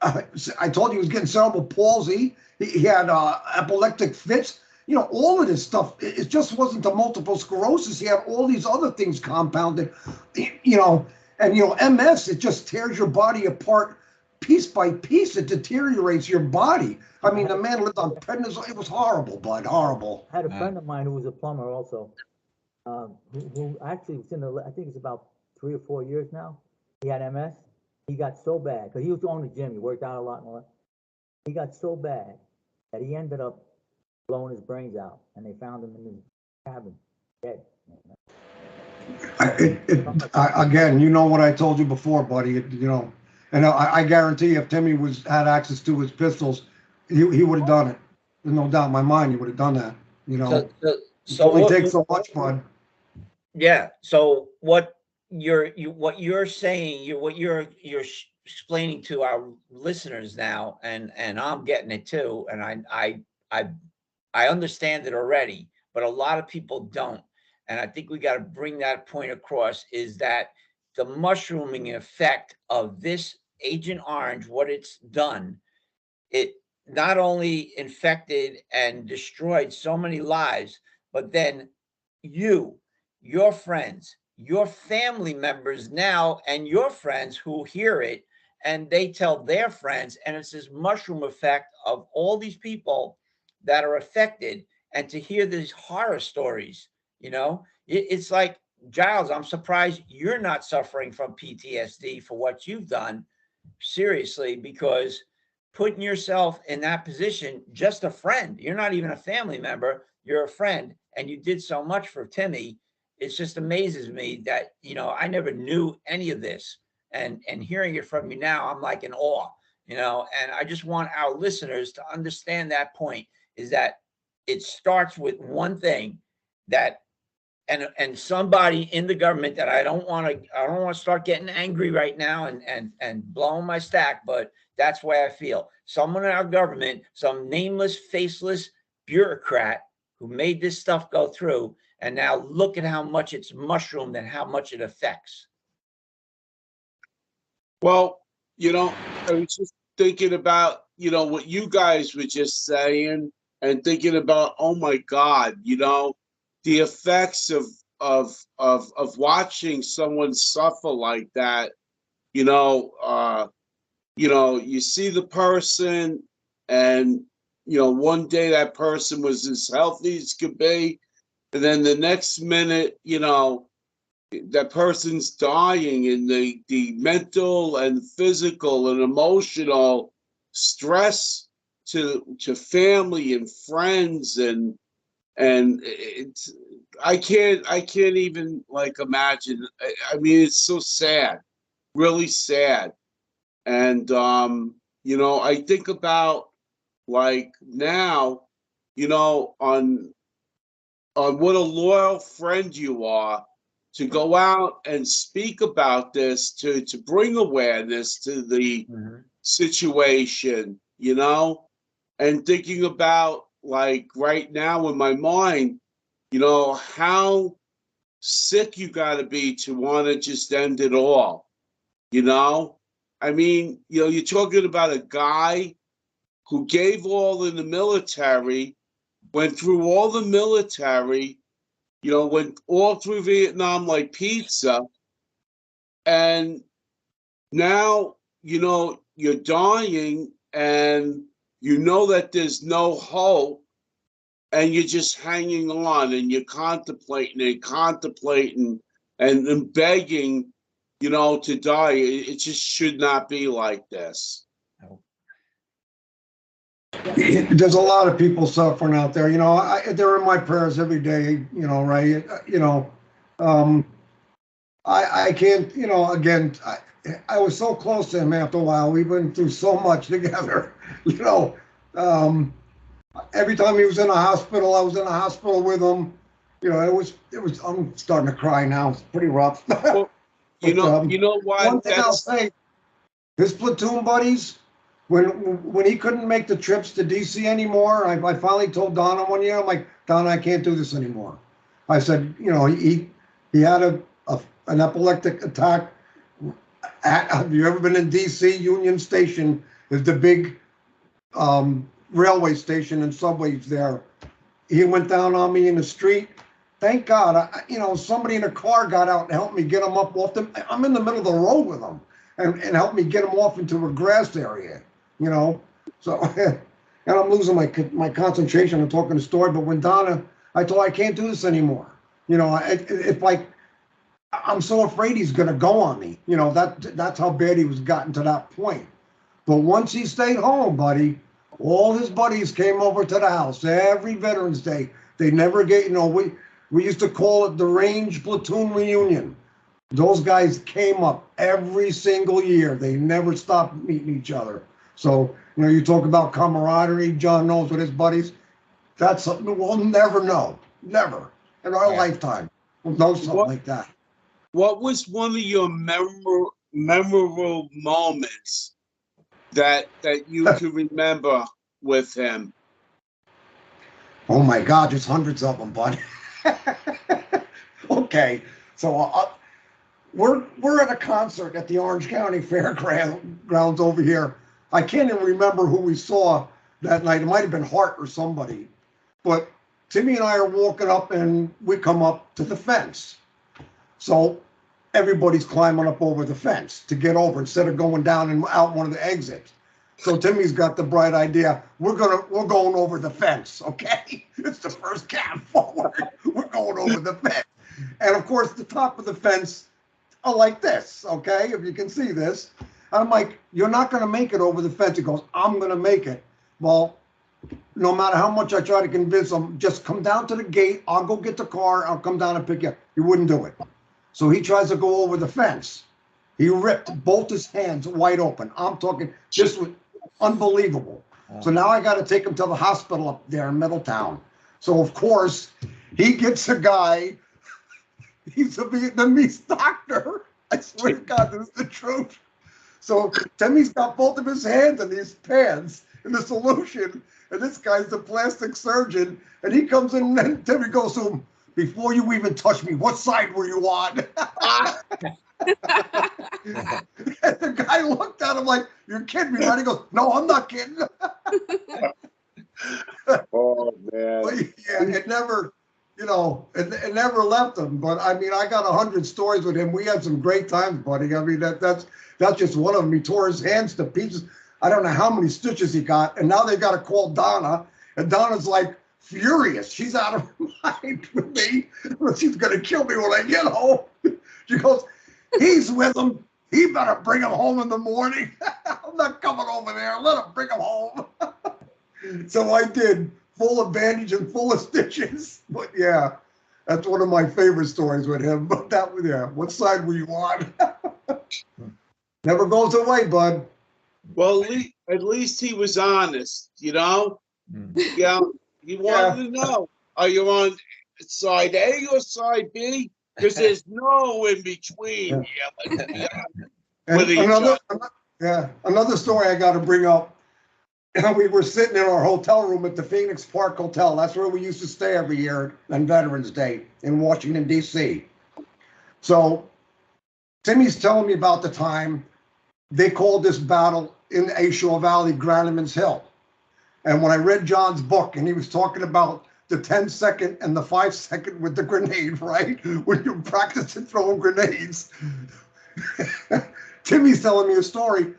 I told you he was getting cerebral palsy. He had epileptic fits. You know, all of this stuff, it just wasn't the multiple sclerosis. He had all these other things compounded, you know, and, you know, MS, it just tears your body apart piece by piece. It deteriorates your body. I mean, the man lived on prednisone. It was horrible, bud, horrible. I had a friend of mine who was a plumber also, who actually was in I think it's about 3 or 4 years now. He had MS. He got so bad, because he was going to the gym. He worked out a lot and all that. He got so bad that he ended up blowing his brains out, and they found him in his cabin, dead. Again, you know what I told you before, buddy. You know, and I guarantee if Timmy had access to his pistols, he would have done it. There's no doubt in my mind he would have done that. You know, it only takes so much, bud. Yeah. So what you're saying, what you're explaining to our listeners now, and I'm getting it too, and I understand it already, but a lot of people don't. And I think we got to bring that point across, is that the mushrooming effect of this Agent Orange, what it's done, it not only infected and destroyed so many lives, but then your friends, your family members now, and your friends who hear it, and they tell their friends, and it's this mushroom effect of all these people that are affected. And to hear these horror stories, you know, it's like, Giles, I'm surprised you're not suffering from PTSD for what you've done, seriously, because putting yourself in that position, just a friend. You're not even a family member. You're a friend, and you did so much for Timmy. It just amazes me that, you know, I never knew any of this, and hearing it from you now, I'm like in awe, you know. And I just want our listeners to understand that point, is that it starts with one thing, that and somebody in the government that I don't want to start getting angry right now and blowing my stack, but that's the way I feel. Someone in our government, some nameless, faceless bureaucrat who made this stuff go through, and now look at how much it's mushroomed and how much it affects. Well, you know, I was just thinking about, you know, what you guys were just saying, and thinking about, oh my God, you know, the effects of watching someone suffer like that. You know, you see the person, and you know, one day that person was as healthy as could be, and then the next minute, you know, that person's dying, and the mental and physical and emotional stress to family and friends, and it's, I can't even like imagine. I mean, it's so sad, really sad. And you know, I think about, like, now, you know, on what a loyal friend you are, to go out and speak about this, to bring awareness to the situation, you know, and thinking about, like, right now in my mind, you know, how sick you got to be to want to just end it all, you know? I mean, you know, you're talking about a guy who gave all in the military, went through all the military, you know, went all through Vietnam like pizza, and now, you know, you're dying, and you know that there's no hope, and you're just hanging on, and you're contemplating and begging, you know, to die. It just should not be like this. There's a lot of people suffering out there. You know, they're in my prayers every day. You know, right? You know, I can't. You know, again, I was so close to him after a while. We went through so much together. You know, every time he was in a hospital, I was in a hospital with him. You know, it was. I'm starting to cry now. It's pretty rough. Well, you know what? One thing I'll say, his platoon buddies, when he couldn't make the trips to DC anymore, I finally told Donna one year, I'm like, Donna, I can't do this anymore. I said, you know, he had an epileptic attack. Have you ever been in DC? Union Station is the big railway station and subways there. He went down on me in the street. Thank God, you know, somebody in a car got out and helped me get him up off I'm in the middle of the road with him, and helped me get him off into a grass area, you know. So, and I'm losing my concentration on talking the story. But when Donna, I told her I can't do this anymore. You know, it's like I'm so afraid he's gonna go on me. You know, that's how bad he was gotten to that point. But once he stayed home, buddy, all his buddies came over to the house every Veterans Day. They never get, you know, we used to call it the Range Platoon Reunion. Those guys came up every single year. They never stopped meeting each other. So, you know, you talk about camaraderie, John knows with his buddies. That's something we'll never know. Never in our lifetime. We'll know something like that. What was one of your memorable moments that you can remember with him? Oh my God, there's hundreds of them, bud. Okay, so we're at a concert at the Orange County Fairgrounds over here. I can't even remember who we saw that night. It might have been Hart or somebody. But Timmy and I are walking up, and we come up to the fence. So everybody's climbing up over the fence to get over instead of going down and out one of the exits. So Timmy's got the bright idea. We're going over the fence, okay? It's the first cab forward. We're going over the fence. And of course, the top of the fence are like this, okay? If you can see this. I'm like, you're not gonna make it over the fence. He goes, I'm gonna make it. Well, no matter how much I try to convince him, just come down to the gate. I'll go get the car. I'll come down and pick you up. He wouldn't do it. So he tries to go over the fence. He ripped both his hands wide open. I'm talking, this was unbelievable. So now I got to take him to the hospital up there in Middletown. So of course, he gets a guy, he's a Vietnamese doctor. I swear to God, this is the truth. So Timmy's got both of his hands in these pants in the solution, and this guy's the plastic surgeon, and he comes in and Timmy goes to him, before you even touch me, what side were you on? And the guy looked at him like, you're kidding me, right? He goes, no, I'm not kidding. Oh, man. But yeah, it never, you know, it never left him. But I mean, I got 100 stories with him. We had some great times, buddy. I mean, that's just one of them. He tore his hands to pieces. I don't know how many stitches he got. And now they got to call Donna. And Donna's like furious. She's out of her mind with me. She's going to kill me when I get home. She goes, he's with him. He better bring him home in the morning. I'm not coming over there. Let him bring him home. So I did, full of bandage and full of stitches. But yeah, that's one of my favorite stories with him. But that was, yeah, what side were you on? Never goes away, bud. Well, at least he was honest, you know? Yeah, he wanted to know, are you on side A or side B? Because there's no in between. Yeah. And another story I got to bring up. We were sitting in our hotel room at the Phoenix Park Hotel. That's where we used to stay every year on Veterans Day in Washington, D.C. So Timmy's telling me about the time they called this battle in Ashore Valley, Granneman's Hill. And when I read John's book and he was talking about the 10-second and the 5-second with the grenade, right? When you're practicing throwing grenades. Timmy's telling me a story,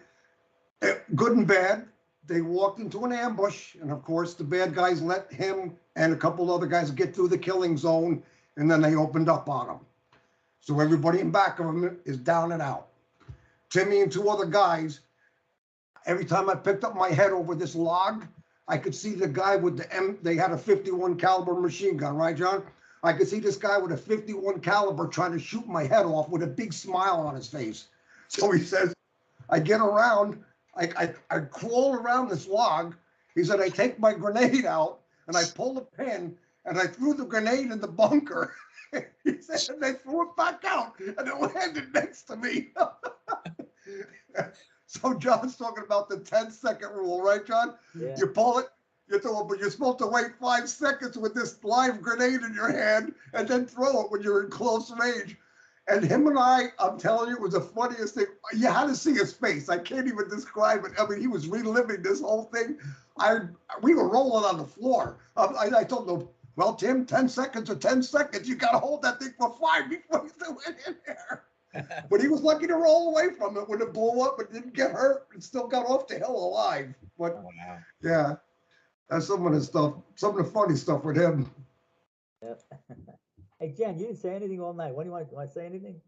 good and bad. They walked into an ambush, and of course, the bad guys let him and a couple other guys get through the killing zone, and then they opened up on him. So everybody in back of him is down and out. Timmy and two other guys, every time I picked up my head over this log, I could see the guy with they had a 51 caliber machine gun, right, John? I could see this guy with a 51 caliber trying to shoot my head off with a big smile on his face. So he says, I get around, I crawl around this log. He said, I take my grenade out and I pull the pin and I threw the grenade in the bunker. He said, and they threw it back out and it landed next to me. So John's talking about the 10-second rule, right, John? Yeah. You pull it, you throw it, but you're supposed to wait 5 seconds with this live grenade in your hand and then throw it when you're in close range. And him and I'm telling you, it was the funniest thing. You had to see his face. I can't even describe it. I mean, he was reliving this whole thing. We were rolling on the floor. I told him, well, Tim, 10 seconds or 10 seconds. You got to hold that thing for 5 before you throw it in there. But he was lucky to roll away from it when it blew up, but didn't get hurt and still got off the hill alive. But Wow. yeah, that's some of the stuff, some of the funny stuff with him. Yep. Hey, Jen, you didn't say anything all night. What do you want to say anything?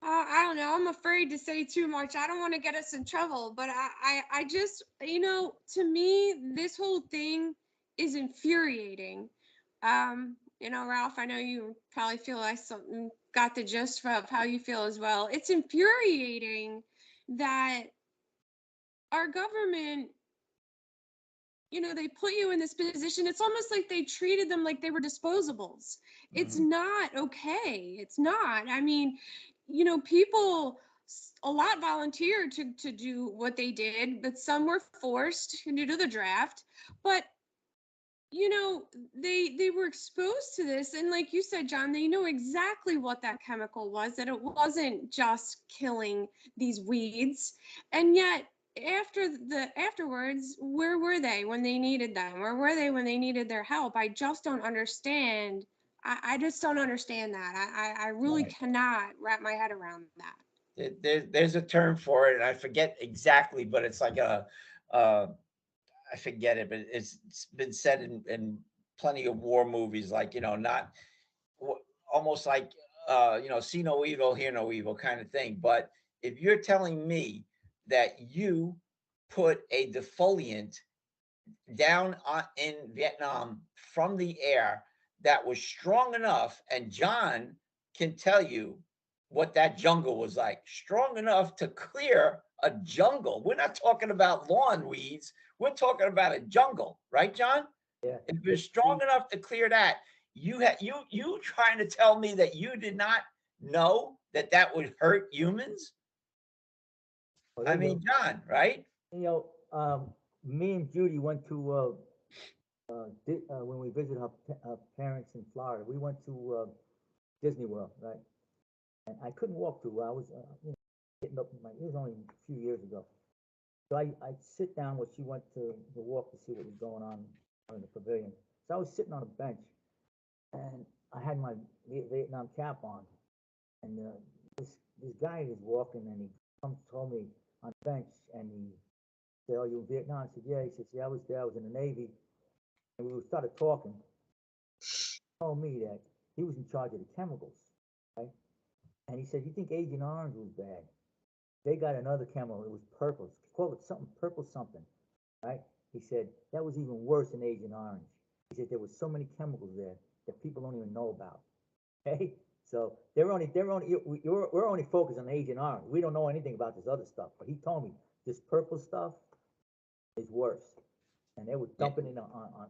I don't know. I'm afraid to say too much. I don't want to get us in trouble, but I just, you know, to me, this whole thing is infuriating. You know, Ralph, I know you probably feel like something got the gist of how you feel as well. It's infuriating that our government, you know, they put you in this position. It's almost like they treated them like they were disposables. It's not okay. It's not. I mean, you know, people, a lot volunteered to do what they did, but some were forced due to the draft. But, you know, they were exposed to this. And like you said, John, they know exactly what that chemical was, that it wasn't just killing these weeds. And yet, afterwards, where were they when they needed them? Where were they when they needed their help? I just don't understand. I just don't understand that. I really cannot wrap my head around that. There's a term for it, and I forget exactly, but it's like I forget it, but it's been said in plenty of war movies, like, you know, not almost like, you know, see no evil, hear no evil kind of thing. But if you're telling me that you put a defoliant down in Vietnam from the air that was strong enough, and John can tell you what that jungle was like, strong enough to clear a jungle. We're not talking about lawn weeds. We're talking about a jungle, right, John? Yeah. If it was strong enough to clear that, you trying to tell me that you did not know that that would hurt humans? Well, I mean, John, right? you know, me and Judy went to when we visited her parents in Florida. We went to Disney World, right? And I couldn't walk too well. I was, getting up. It was only a few years ago. So I sit down where she went to walk to see what was going on in the pavilion. So I was sitting on a bench, and I had my Vietnam cap on, and this guy is walking, and he told me on the bench, and he said, "Oh, you in Vietnam?" I said, "Yeah." He said, "Yeah, I was there. I was in the Navy." And we started talking. He told me that he was in charge of the chemicals, right? And he said, "You think Agent Orange was bad? They got another chemical. It was purple. Call it something purple something, right?" He said that was even worse than Agent Orange. He said there was so many chemicals there that people don't even know about. Okay, so we're only focused on Agent Orange. We don't know anything about this other stuff. But he told me this purple stuff is worse, and they were dumping it on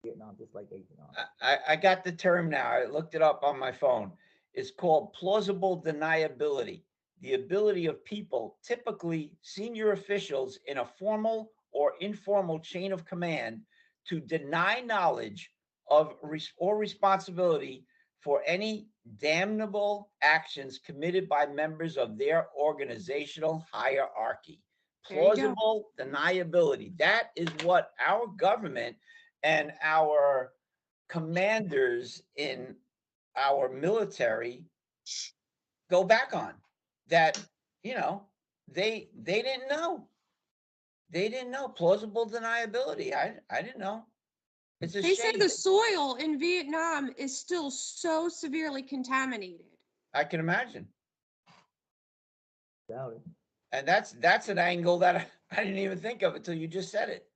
Vietnam just like Agent Orange. I got the term now. I looked it up on my phone. It's called plausible deniability. The ability of people, typically senior officials in a formal or informal chain of command, to deny knowledge of or responsibility for any damnable actions committed by members of their organizational hierarchy. There you go. Plausible deniability. That is what our government and our commanders in our military go back on. That, they didn't know. They didn't know. Plausible deniability. I didn't know. It's a They say shame. the soil in Vietnam is still so severely contaminated. I can imagine. Doubt it. And that's an angle that I didn't even think of until you just said it.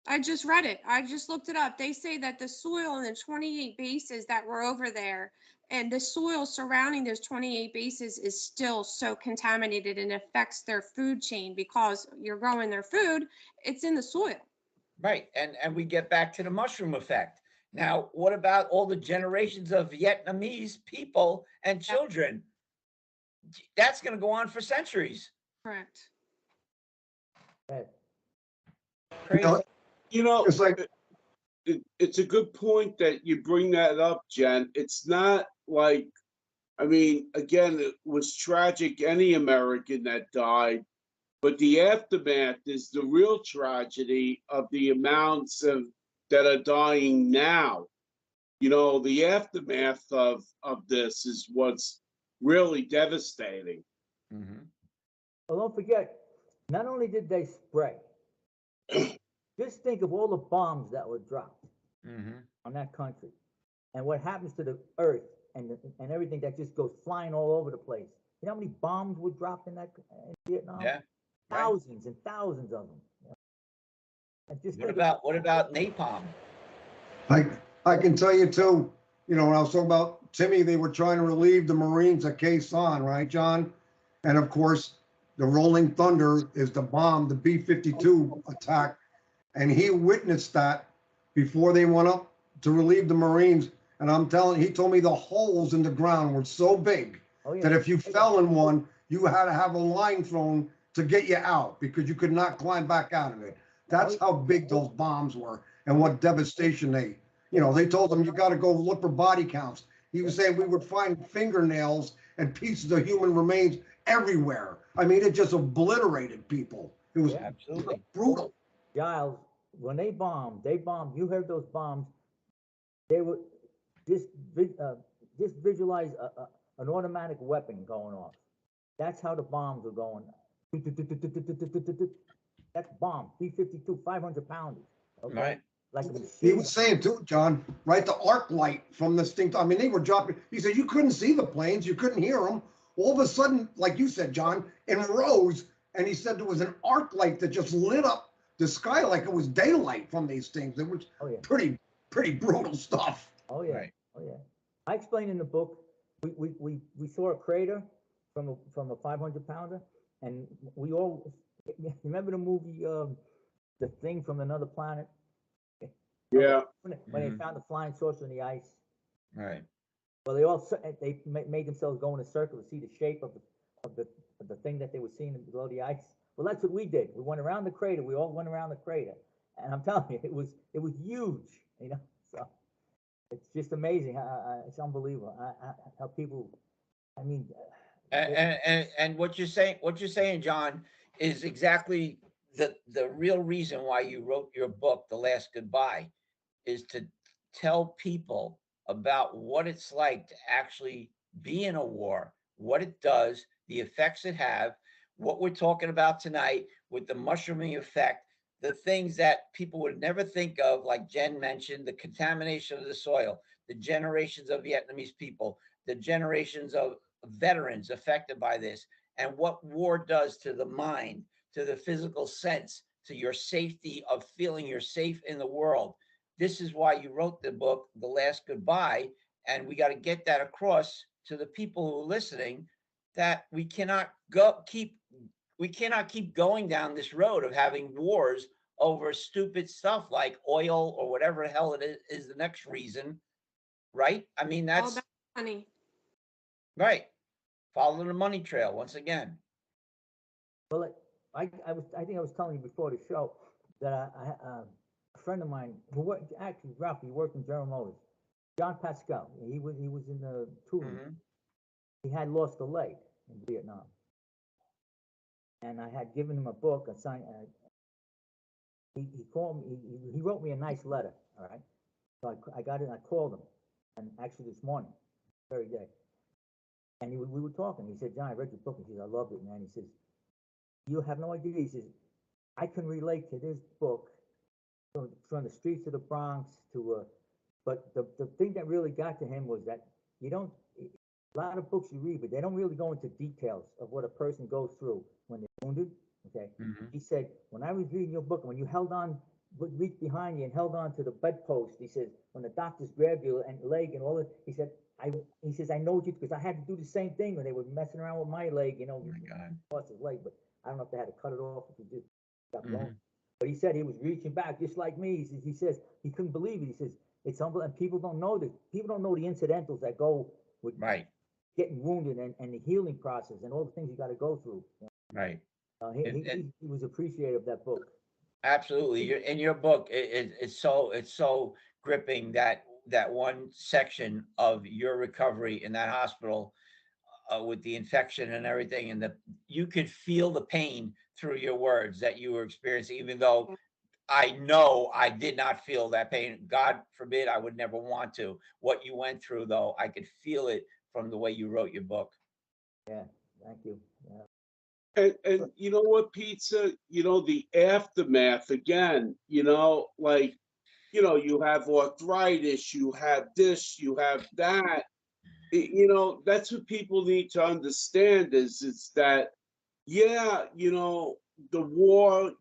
I just read it. I just looked it up. They say that the soil in the 28 bases that were over there and the soil surrounding those 28 bases is still so contaminated and affects their food chain because you're growing their food, it's in the soil. Right. And we get back to the mushroom effect. Now, what about all the generations of Vietnamese people and children? That's going to go on for centuries. Correct. Bad. Crazy. It's like, It's a good point that you bring that up, Jen. It's not like, I mean, again, it was tragic, any American that died, but the aftermath is the real tragedy of the amounts that are dying now. The aftermath of this is what's really devastating. Mm-hmm. Well, don't forget, not only did they spray, just think of all the bombs that were dropped on that country, and what happens to the earth and everything that just goes flying all over the place. You know how many bombs were dropped in Vietnam? Yeah. Right. Thousands and thousands of them. And just What about napalm? I can tell you too, when I was talking about Timmy, they were trying to relieve the Marines at Khe Sanh, right, John? And of course, the Rolling Thunder is the bomb, the B-52 attack. And he witnessed that before they went up to relieve the Marines. And I'm telling you, he told me the holes in the ground were so big that if you fell in one, you had to have a line thrown to get you out because you could not climb back out of it. That's how big those bombs were and what devastation they told them you got to go look for body counts. He was saying we would find fingernails and pieces of human remains everywhere. I mean, it just obliterated people. It was Absolutely brutal. Giles, when they bombed, you heard those bombs, they were, just visualize an automatic weapon going off. That's how the bombs were going. That's bomb, B-52, 500 pounders. Okay? Right. Like a machine. He was saying too, John, right? The arc light from this thing. I mean, they were dropping. He said you couldn't see the planes, you couldn't hear them. All of a sudden, like you said, John, in rows, and he said there was an arc light that just lit up the sky like it was daylight from these things. It was Oh, yeah. pretty brutal stuff. Oh, yeah. Right. Oh, yeah. I explained in the book, we saw a crater from a 500-pounder, and we all, remember the movie, The Thing from Another Planet? Yeah. When they found the flying saucer in the ice. Right. Well, they all they made themselves go in a circle to see the shape of the thing that they were seeing below the ice. Well, that's what we did. We went around the crater. We all went around the crater, and I'm telling you, it was huge. You know, so it's just amazing. It's unbelievable how people. I mean, And what you're saying, John, is exactly the real reason why you wrote your book, The Last Goodbye, is to tell people about what it's like to actually be in a war, what it does, the effects it have, what we're talking about tonight with the mushrooming effect, the things that people would never think of, like Jen mentioned, the contamination of the soil, the generations of Vietnamese people, the generations of veterans affected by this, and what war does to the mind, to the physical sense, to your safety of feeling you're safe in the world. This is why you wrote the book, The Last Goodbye, and we got to get that across to the people who are listening, that we cannot keep going down this road of having wars over stupid stuff like oil or whatever the hell it is the next reason, right? I mean, All that's about money. right. Follow the money trail once again. well, I think I was telling you before the show that a friend of mine who worked, actually, Ralph, he worked in General Motors, John Pascal. He was in the touring. Mhm. He had lost a leg in Vietnam, and I had given him a book. A sign. He called me. He wrote me a nice letter. All right. So I got it. And I called him, and actually this morning, very day. And we were talking. He said, "John, I read your book." He says, "I loved it, man." He says, "You have no idea." He says, "I can relate to this book from the streets of the Bronx to." But the thing that really got to him was that you don't. A lot of books you read, but they don't really go into details of what a person goes through when they're wounded. Okay. Mhm. He said, when I was reading your book, when you held on, would reach behind you and held on to the bedpost, he said, when the doctors grabbed your leg and all that, he said, he says, I know what you, because I had to do the same thing when they were messing around with my leg, you know, Oh my God. lost his leg, but I don't know if they had to cut it off, if he just got blown. Mhm. But he said he was reaching back just like me. He says he couldn't believe it. He says, it's unbelievable. And people don't know this. People don't know the incidentals that go with Right. getting wounded and the healing process and all the things you got to go through. Right. He was appreciative of that book. Absolutely. In your book, it's so gripping, that one section of your recovery in that hospital, with the infection and everything, and you could feel the pain through your words that you were experiencing, even though I know I did not feel that pain. God forbid, I would never want to. What you went through, though, I could feel it from the way you wrote your book. Yeah, thank you. Yeah. And you know what, Pizza? You know, the aftermath again, like, you have arthritis, you have this, you have that. That's what people need to understand is that, yeah, the war,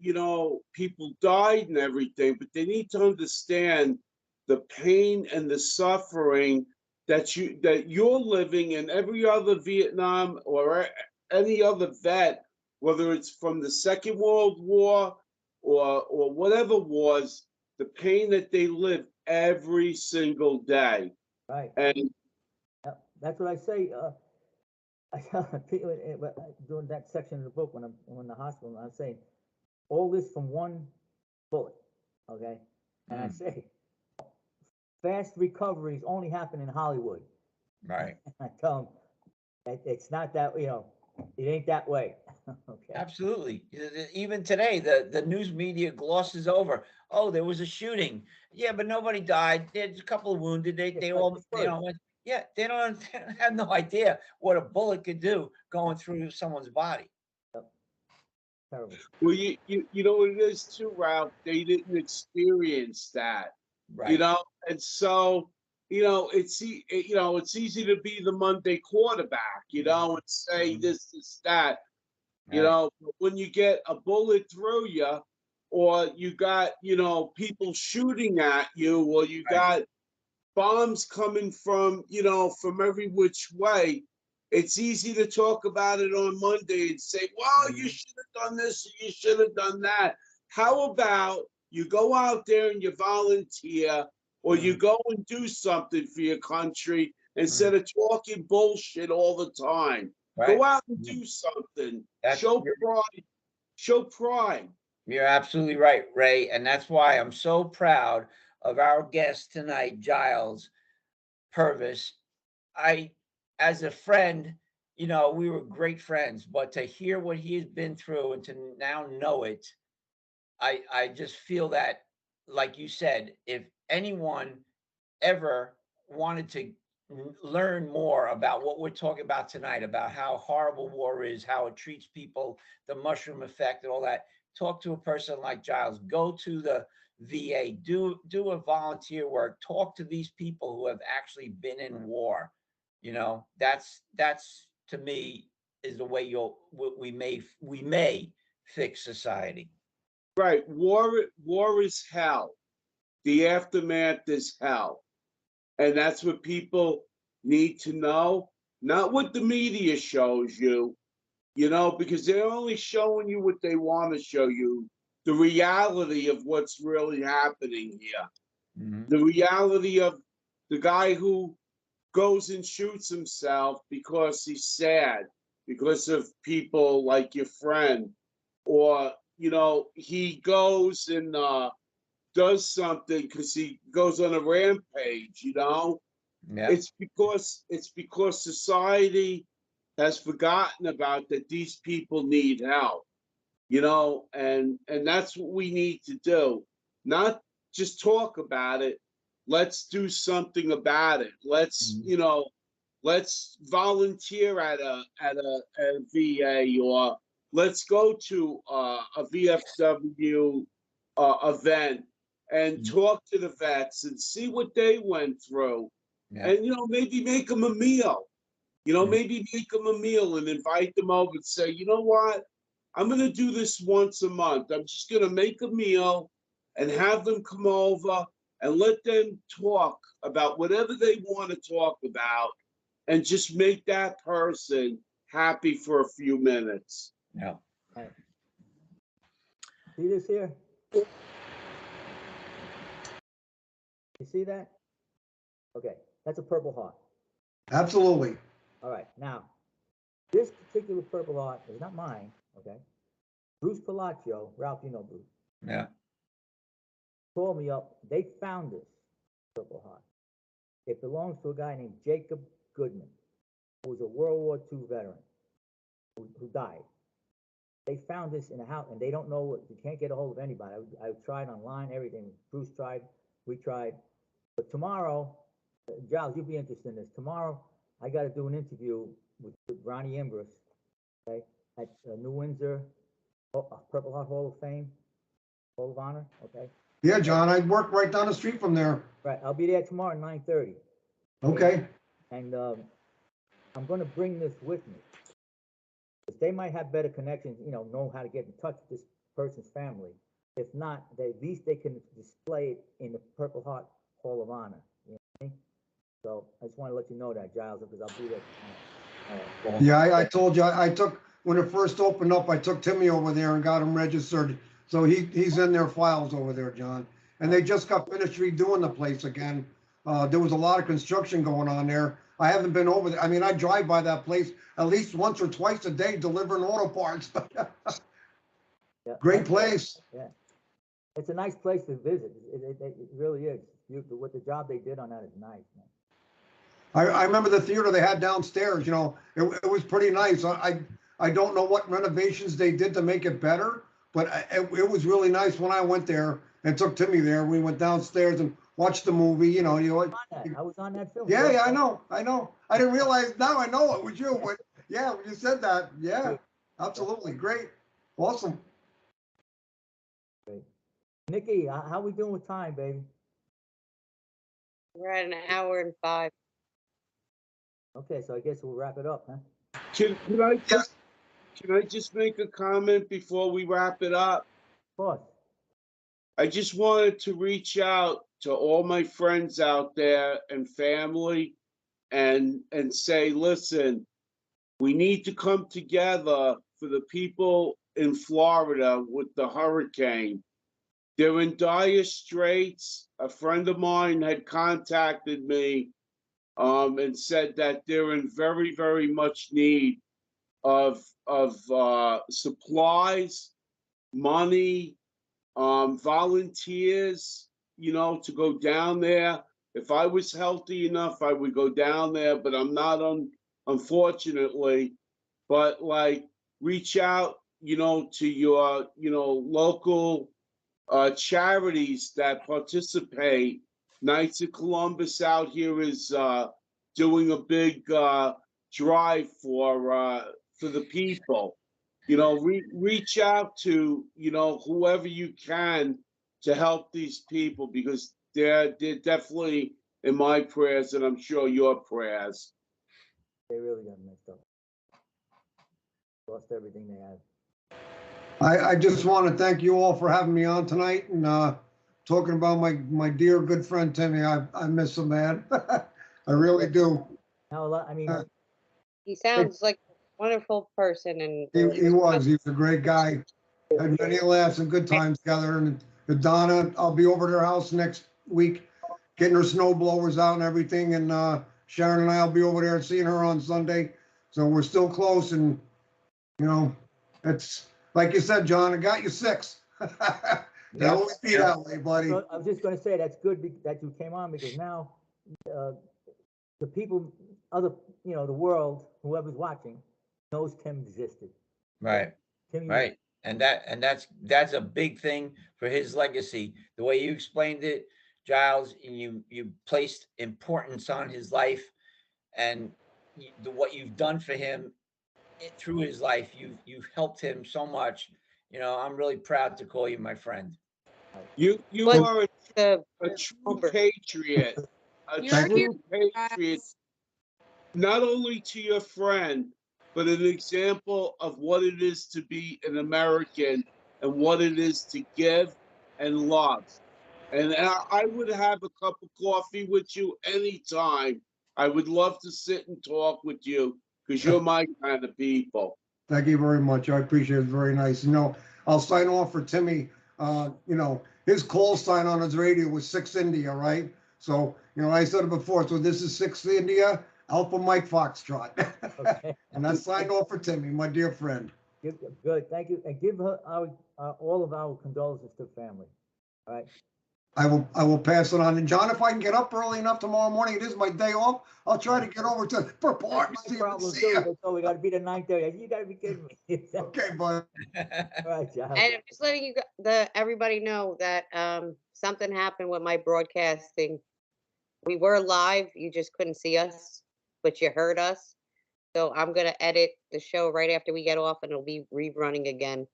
people died and everything, but they need to understand the pain and the suffering that you're living, and every other Vietnam or any other vet, whether it's from the Second World War or whatever wars, the pain that they live every single day. Right. And That's what I say. I tell people during that section of the book when I'm in the hospital, I'm saying all this from one bullet. Okay. And I say fast recoveries only happen in Hollywood. Right. I tell them it's not that, it ain't that way. Okay. Absolutely. Even today, the news media glosses over. Oh, there was a shooting. Yeah, but nobody died. There's a couple of wounded. They all, went, yeah, they don't have no idea what a bullet could do going through someone's body. Terrible. well, you know what it is too, Ralph. They didn't experience that, Right. and so it's it's easy to be the Monday quarterback, and say this, that. You Right. know, but when you get a bullet through you, or you got, people shooting at you, or you Right. got bombs coming from, from every which way, it's easy to talk about it on Monday and say, well, you should have done this, or you should have done that. How about you go out there and you volunteer, or you go and do something for your country instead of talking bullshit all the time? Right. Go out and do something. That's- Show you're- pride. Show pride. You're absolutely right, Ray. And that's why I'm so proud of our guest tonight, Giles Purvis. As a friend, we were great friends, but to hear what he has been through and to now know it, I just feel that, like you said, if anyone ever wanted to learn more about what we're talking about tonight, about how horrible war is, how it treats people, the mushroom effect and all that, talk to a person like Giles. Go to the VA, do a volunteer work, talk to these people who have actually been in war. That's to me is the way we may fix society. Right. War is hell. The aftermath is hell. And that's what people need to know. Not what the media shows you, because they're only showing you what they want to show you. The reality of what's really happening here. Mhm. The reality of the guy who goes and shoots himself because he's sad, because of people like your friend, or he goes and does something because he goes on a rampage. Yeah. It's because society has forgotten about that these people need help. And that's what we need to do. Not just talk about it. Let's do something about it. Let's volunteer at a VA, or let's go to a VFW event and talk to the vets and see what they went through. Yeah. And maybe make them a meal. Maybe make them a meal and invite them over and say, you know what? I'm going to do this once a month. I'm just going to make a meal and have them come over and let them talk about whatever they want to talk about, and just make that person happy for a few minutes. Yeah. Right. See this here? You see that? Okay, that's a Purple Heart. Absolutely. All right, now, this particular Purple Heart is not mine, okay? Bruce Palaccio, Ralph, you know Bruce, Yeah. called me up. They found this Purple Heart. It belongs to a guy named Jacob Goodman, who was a World War II veteran who died. They found this in a house, and they don't know what, you can't get a hold of anybody. I tried online, everything. Bruce tried, we tried. But tomorrow, Giles, you'll be interested in this. Tomorrow, I got to do an interview with Ronnie Imbris, okay, at New Windsor Purple Heart Hall of Fame, Hall of Honor, okay? Yeah, John, I work right down the street from there. Right, I'll be there tomorrow at 9:30. Okay. And I'm going to bring this with me. Because they might have better connections, know how to get in touch with this person's family. If not, at least they can display it in the Purple Heart Hall of Honor. You know what I mean? So I just want to let you know that, Giles, because I'll be there tomorrow. Yeah, I told you, I took, when it first opened up, I took Timmy over there and got him registered. So he's in their files over there, John. And they just got finished redoing the place again. There was a lot of construction going on there. I haven't been over there. I mean, I drive by that place at least once or twice a day delivering auto parts. Yeah, Great place. Yeah, it's a nice place to visit. It really is. What the job they did on that is nice, man. I remember the theater they had downstairs, it was pretty nice. I don't know what renovations they did to make it better, but it was really nice when I went there and took Timmy there. We went downstairs and watched the movie, I was on that film. Yeah, I know. I didn't realize, now I know it was you, but yeah, when you said that, yeah, absolutely, great, awesome. Great. Nikki, how we doing with time, baby? We're at an hour and 5. Okay, so I guess we'll wrap it up, huh? Can I can I just make a comment before we wrap it up? Of course. I just wanted to reach out to all my friends out there and family and say, listen, we need to come together for the people in Florida with the hurricane. They're in dire straits. A friend of mine had contacted me and said that they're in very, very much need of supplies, money, volunteers, to go down there. If I was healthy enough, I would go down there, but I'm not, unfortunately. But like, reach out, to your, local charities that participate. Knights of Columbus out here is doing a big drive for the people. Reach out to whoever you can to help these people, because they're definitely in my prayers, and I'm sure your prayers. They really got messed up. Lost everything they had. I just want to thank you all for having me on tonight and talking about my dear good friend Timmy. I miss him, man. I really do. Now, a lot, I mean, He sounds like a wonderful person, and He was a great guy. Had many laughs and good times together. And with Donna, I'll be over to her house next week, getting her snow blowers out and everything. And Sharon and I'll be over there seeing her on Sunday. So we're still close, and it's like you said, John, I got you 6. It'll always be that way, buddy. so I was just gonna say, that's good that you came on, because now the people, the world, whoever's watching, knows Tim existed. Right. Tim, Right. And that's a big thing for his legacy. The way you explained it, Giles, you placed importance on his life, and what you've done for him through his life. You've helped him so much. I'm really proud to call you my friend. You But are the a true patriot. A You're true here, patriot, guys. not only to your friend, but an example of what it is to be an American and what it is to give and love. And I would have a cup of coffee with you anytime. I would love to sit and talk with you, because you're my kind of people. Thank you very much. I appreciate it. Very nice. I'll sign off for Timmy. His call sign on his radio was 6 India, right? So, I said it before. So this is 6 India, Alpha Mike Foxtrot. Okay. And that's signed off for Timmy, my dear friend. Good, thank you, and give her all of our condolences to the family. All right. I will pass it on. And John, if I can get up early enough tomorrow morning, it is my day off, I'll try to get over to Purport and see you. So we gotta be at 9:30. You gotta be kidding me. Okay, bud. All right, Giles. and I'm just letting everybody know that something happened with my broadcasting. We were live, you just couldn't see us, but you heard us. So I'm gonna edit the show right after we get off, and it'll be rerunning again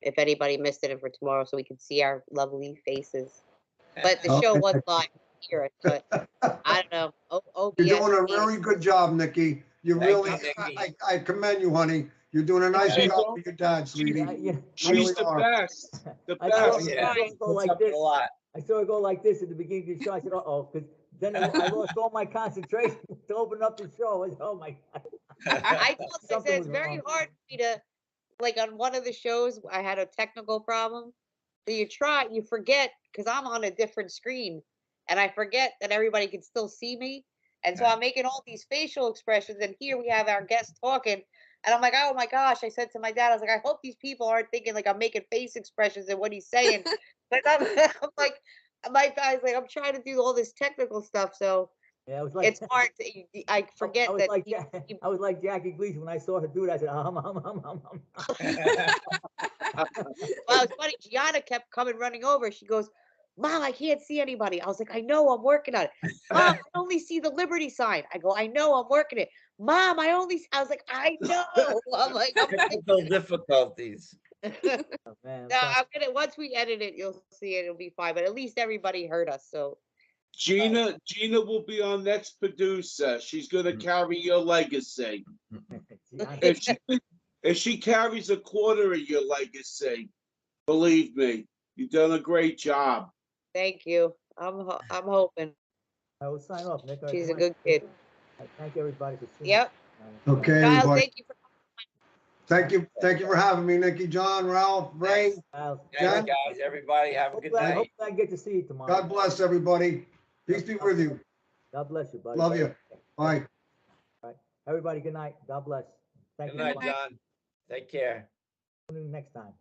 if anybody missed it for tomorrow, so we can see our lovely faces. But the show was live here, but I don't know. You're doing a very good job, Nikki. You Thank really, you, Nikki. I commend you, honey. You're doing a nice Yeah. job for your dad, sweetie. She's the best. The I saw, best. Yeah. I saw it go Puts like up with this. a lot. I saw it go like this at the beginning of the show. I said, "Uh-oh," because then I lost all my concentration to open up the show. I said, "Oh my God." I told I Something said it's was very wrong. hard for me to, like on one of the shows, I had a technical problem. So you forget, because I'm on a different screen, and I forget that everybody can still see me. And so Right. I'm making all these facial expressions, and here we have our guest talking. And I'm like, oh my gosh, I said to my dad, I was like, I hope these people aren't thinking like I'm making face expressions and what he's saying. But I'm like, my guy's like, I'm trying to do all this technical stuff. So Yeah, it was like it's hard to, I forget I was that. like I was like Jackie Gleason when I saw her do that. I said, Well, it's funny. Gianna kept coming running over. She goes, Mom, I can't see anybody. I was like, I know, I'm working on it. Mom, I only see the Liberty sign. I go, I know, I'm working it. Mom, I was like, I know. I'm like, Technical difficulties. Oh, man, no, I'm gonna, once we edit it, you'll see it. It'll be fine. But at least everybody heard us. So Gina will be our next producer. She's gonna carry your legacy. Gianna. If she could, And she carries a quarter of your legacy. Believe me, you've done a great job. Thank you. I'm hoping. I will sign off, Nick. All right, She's a come on. good kid. All right, thank you, everybody, for seeing. Yep. Okay, Giles, everybody. thank you for Thank you for having me, Nikki, John, Ralph, Ray. Giles, Thanks, Jen? guys. Everybody, have a good I hope night. I get to see you tomorrow. God bless everybody. Peace be with you. God bless you, buddy. Love you. Bye. All right, everybody, good night. God bless. Thank Good you. night, John. Take care. Tune in next time.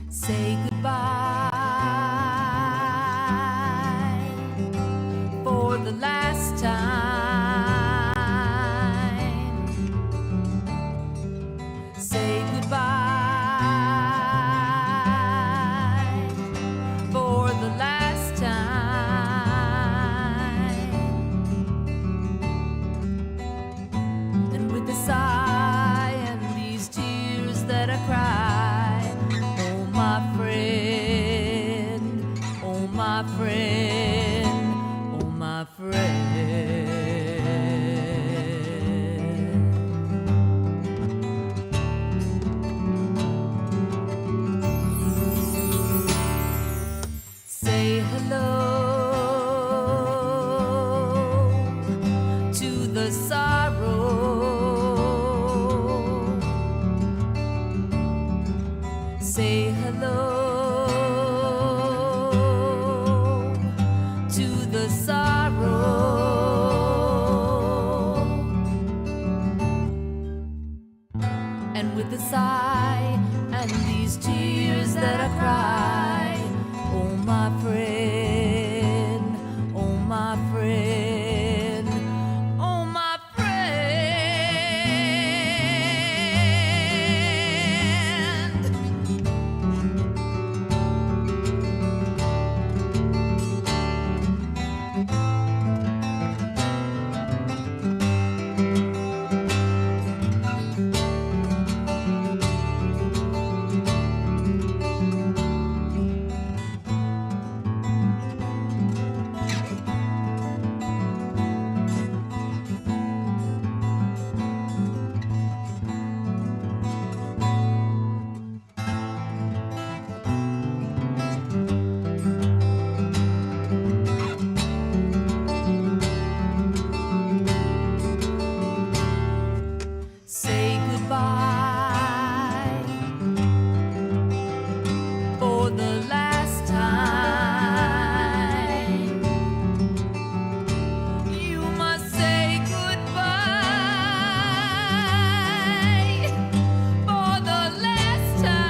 Say goodbye for the last time. Say goodbye for the last time. And with a sigh and these tears that I cry, oh my friend, oh my friend, oh my friend. Say hello to the sorrow. Say hello to the sorrow. And with a sigh and these tears that I cry, oh my friend, oh my friend, oh my friend. Say goodbye for the last time. You must say goodbye for the last time.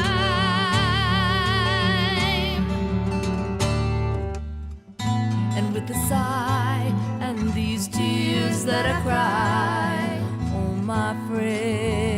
And with a sigh and these tears that I cry, oh my friend.